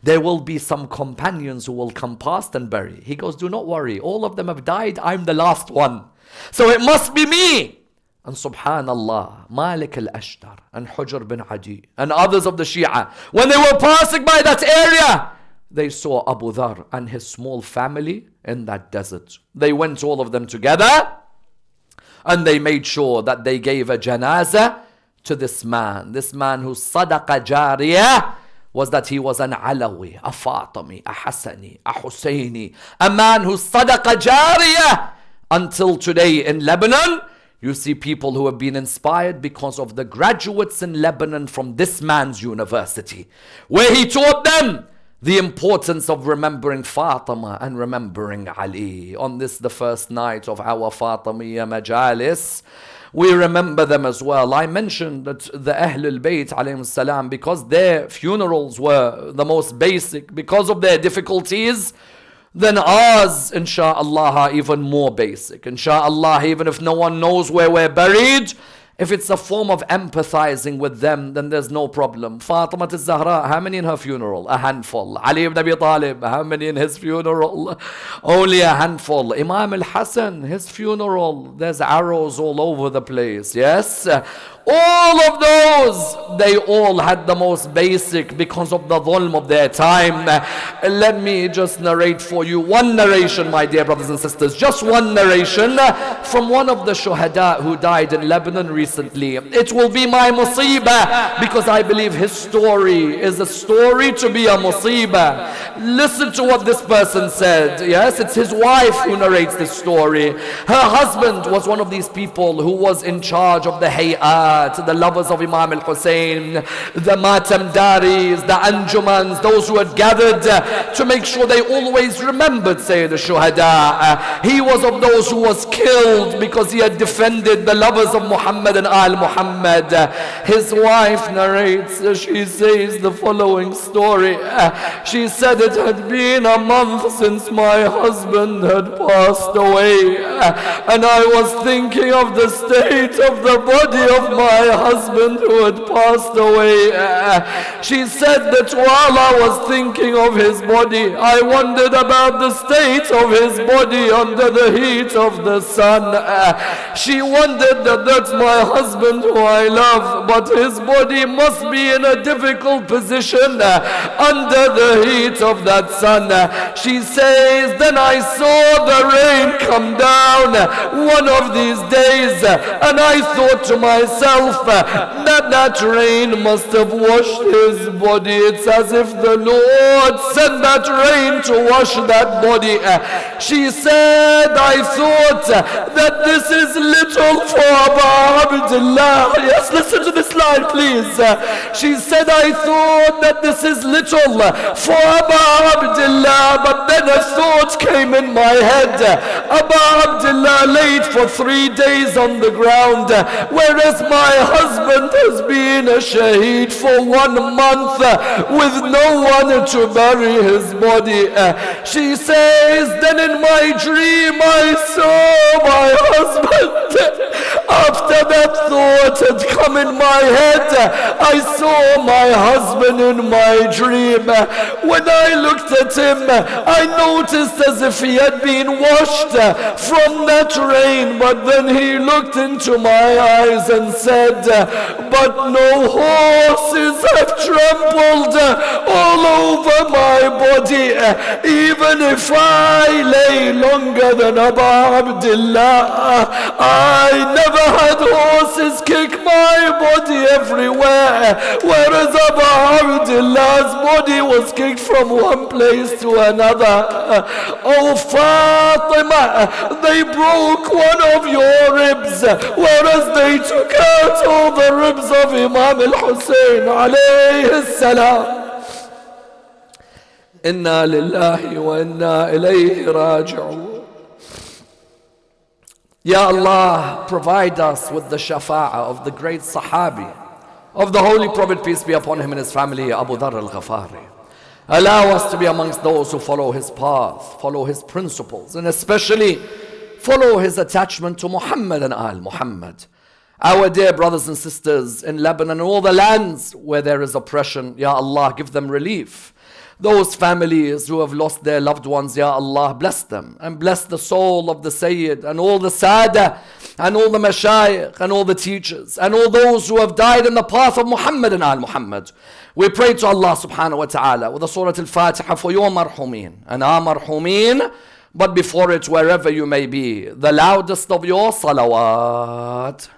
There will be some companions who will come past and bury. He goes, do not worry, all of them have died, I'm the last one. So it must be me. And subhanallah, Malik al-Ashtar and Hujr bin Adi and others of the Shia, when they were passing by that area, they saw Abu Dhar and his small family in that desert. They went all of them together and they made sure that they gave a janazah to this man whose sadaqa jariyah was that he was an Alawi, a Fatimi, a Hassani, a Husseini, a man whose sadaqa jariyah. Until today in Lebanon, you see people who have been inspired because of the graduates in Lebanon from this man's university, where he taught them the importance of remembering Fatima and remembering Ali. On this, the first night of our Fatimiyah Majalis, we remember them as well. I mentioned that the Ahlul Bayt alayhim salam, because their funerals were the most basic, because of their difficulties, then ours, insha'Allah, are even more basic. Insha'Allah, even if no one knows where we're buried, if it's a form of empathizing with them, then there's no problem. Fatimah al-Zahra, how many in her funeral? A handful. Ali ibn Abi Talib, how many in his funeral? Only a handful. Imam al-Hassan, his funeral, there's arrows all over the place. Yes? All of those, they all had the most basic because of the dhulm of their time. Let me just narrate for you one narration, my dear brothers and sisters. Just one narration from one of the shuhada who died in Lebanon recently. It will be my musibah because I believe his story is a story to be a musibah. Listen to what this person said. Yes, it's his wife who narrates this story. Her husband was one of these people who was in charge of the hay'at, the lovers of Imam al-Hussein, the matamdaris, the anjumans, those who had gathered to make sure they always remembered Sayyid al-Shuhada. He was of those who was killed because he had defended the lovers of Muhammad and al-Muhammad. His wife narrates, she says the following story. She said it had been a month since my husband had passed away, and I was thinking of the state of the body of my husband who had passed away. She said that while I was thinking of his body, I wondered about the state of his body under the heat of the sun. She wondered that my husband who I love, but his body must be in a difficult position under the heat of that sun. She says, then I saw the rain come down one of these days, and I thought to myself that rain must have washed his body. It's as if the Lord sent that rain to wash that body. She said, I thought that this is little for Abu Abdullah. Yes, listen to this line, please. She said, I thought that this is little for Abu Abdullah, but then a thought came in my head. Abu Abdullah laid for 3 days on the ground, whereas my husband has been a shaheed for 1 month with no one to bury his body. She says, then in my dream I saw my husband. After that thought had come in my head, I saw my husband in my dream. When I looked at him, I noticed as if he had been washed from that rain, but then he looked into my eyes and said, but no horses have trampled all over my body. Even if I lay longer than Abu Abdullah, I never had horses kick my body everywhere, whereas Abu Abdullah's body was kicked from one place to another. Oh Fatimah, they broke one of your ribs, whereas they took out all the ribs of Imam al-Hussein alayhi salam. Inna lillahi wa inna ilayhi raji'un. Ya Allah, provide us with the shafa'ah of the great Sahabi, of the Holy Prophet, peace be upon him and his family, Abu Dharr al-Ghafari. Allow us to be amongst those who follow his path, follow his principles, and especially follow his attachment to Muhammad and Al Muhammad. Our dear brothers and sisters in Lebanon and all the lands where there is oppression, Ya Allah, give them relief. Those families who have lost their loved ones, Ya Allah, bless them and bless the soul of the Sayyid and all the Sada and all the Mashayikh and all the teachers and all those who have died in the path of Muhammad and Al Muhammad. We pray to Allah subhanahu wa ta'ala with the Surah Al-Fatiha for your marhumin and our marhumin, but before it, wherever you may be, the loudest of your salawat.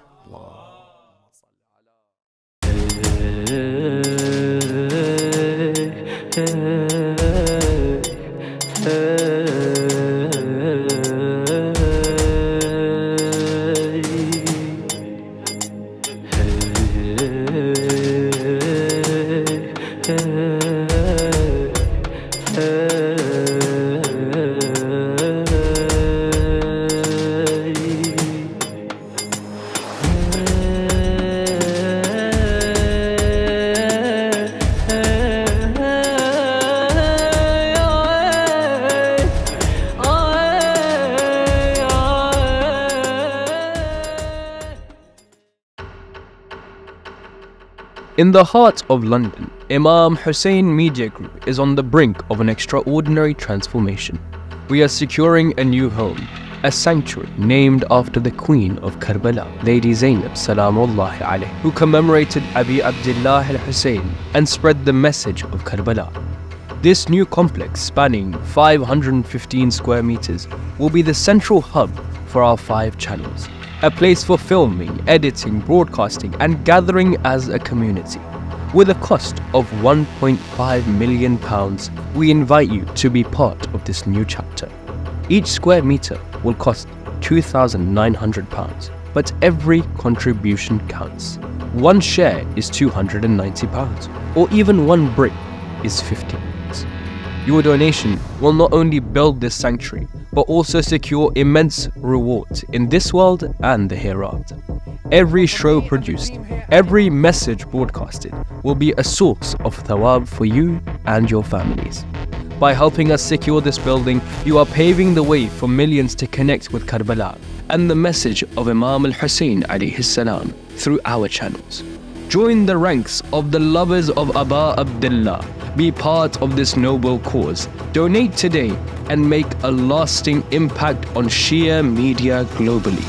In the heart of London, Imam Hussein Media Group is on the brink of an extraordinary transformation. We are securing a new home, a sanctuary named after the Queen of Karbala, Lady Zainab Salamullahi alayhi, who commemorated Abi Abdullah al-Hussein and spread the message of Karbala. This new complex, spanning 515 square meters, will be the central hub for our 5 channels. A place for filming, editing, broadcasting and gathering as a community. With a cost of £1.5 million, we invite you to be part of this new chapter. Each square meter will cost £2,900, but every contribution counts. One share is £290, or even one brick is £50. Your donation will not only build this sanctuary, but also secure immense rewards in this world and the hereafter. Every show produced, every message broadcasted will be a source of thawab for you and your families. By helping us secure this building, you are paving the way for millions to connect with Karbala and the message of Imam al-Hussein alayhi salam through our channels. Join the ranks of the lovers of Abu Abdullah. Be part of this noble cause. Donate today and make a lasting impact on Shia media globally.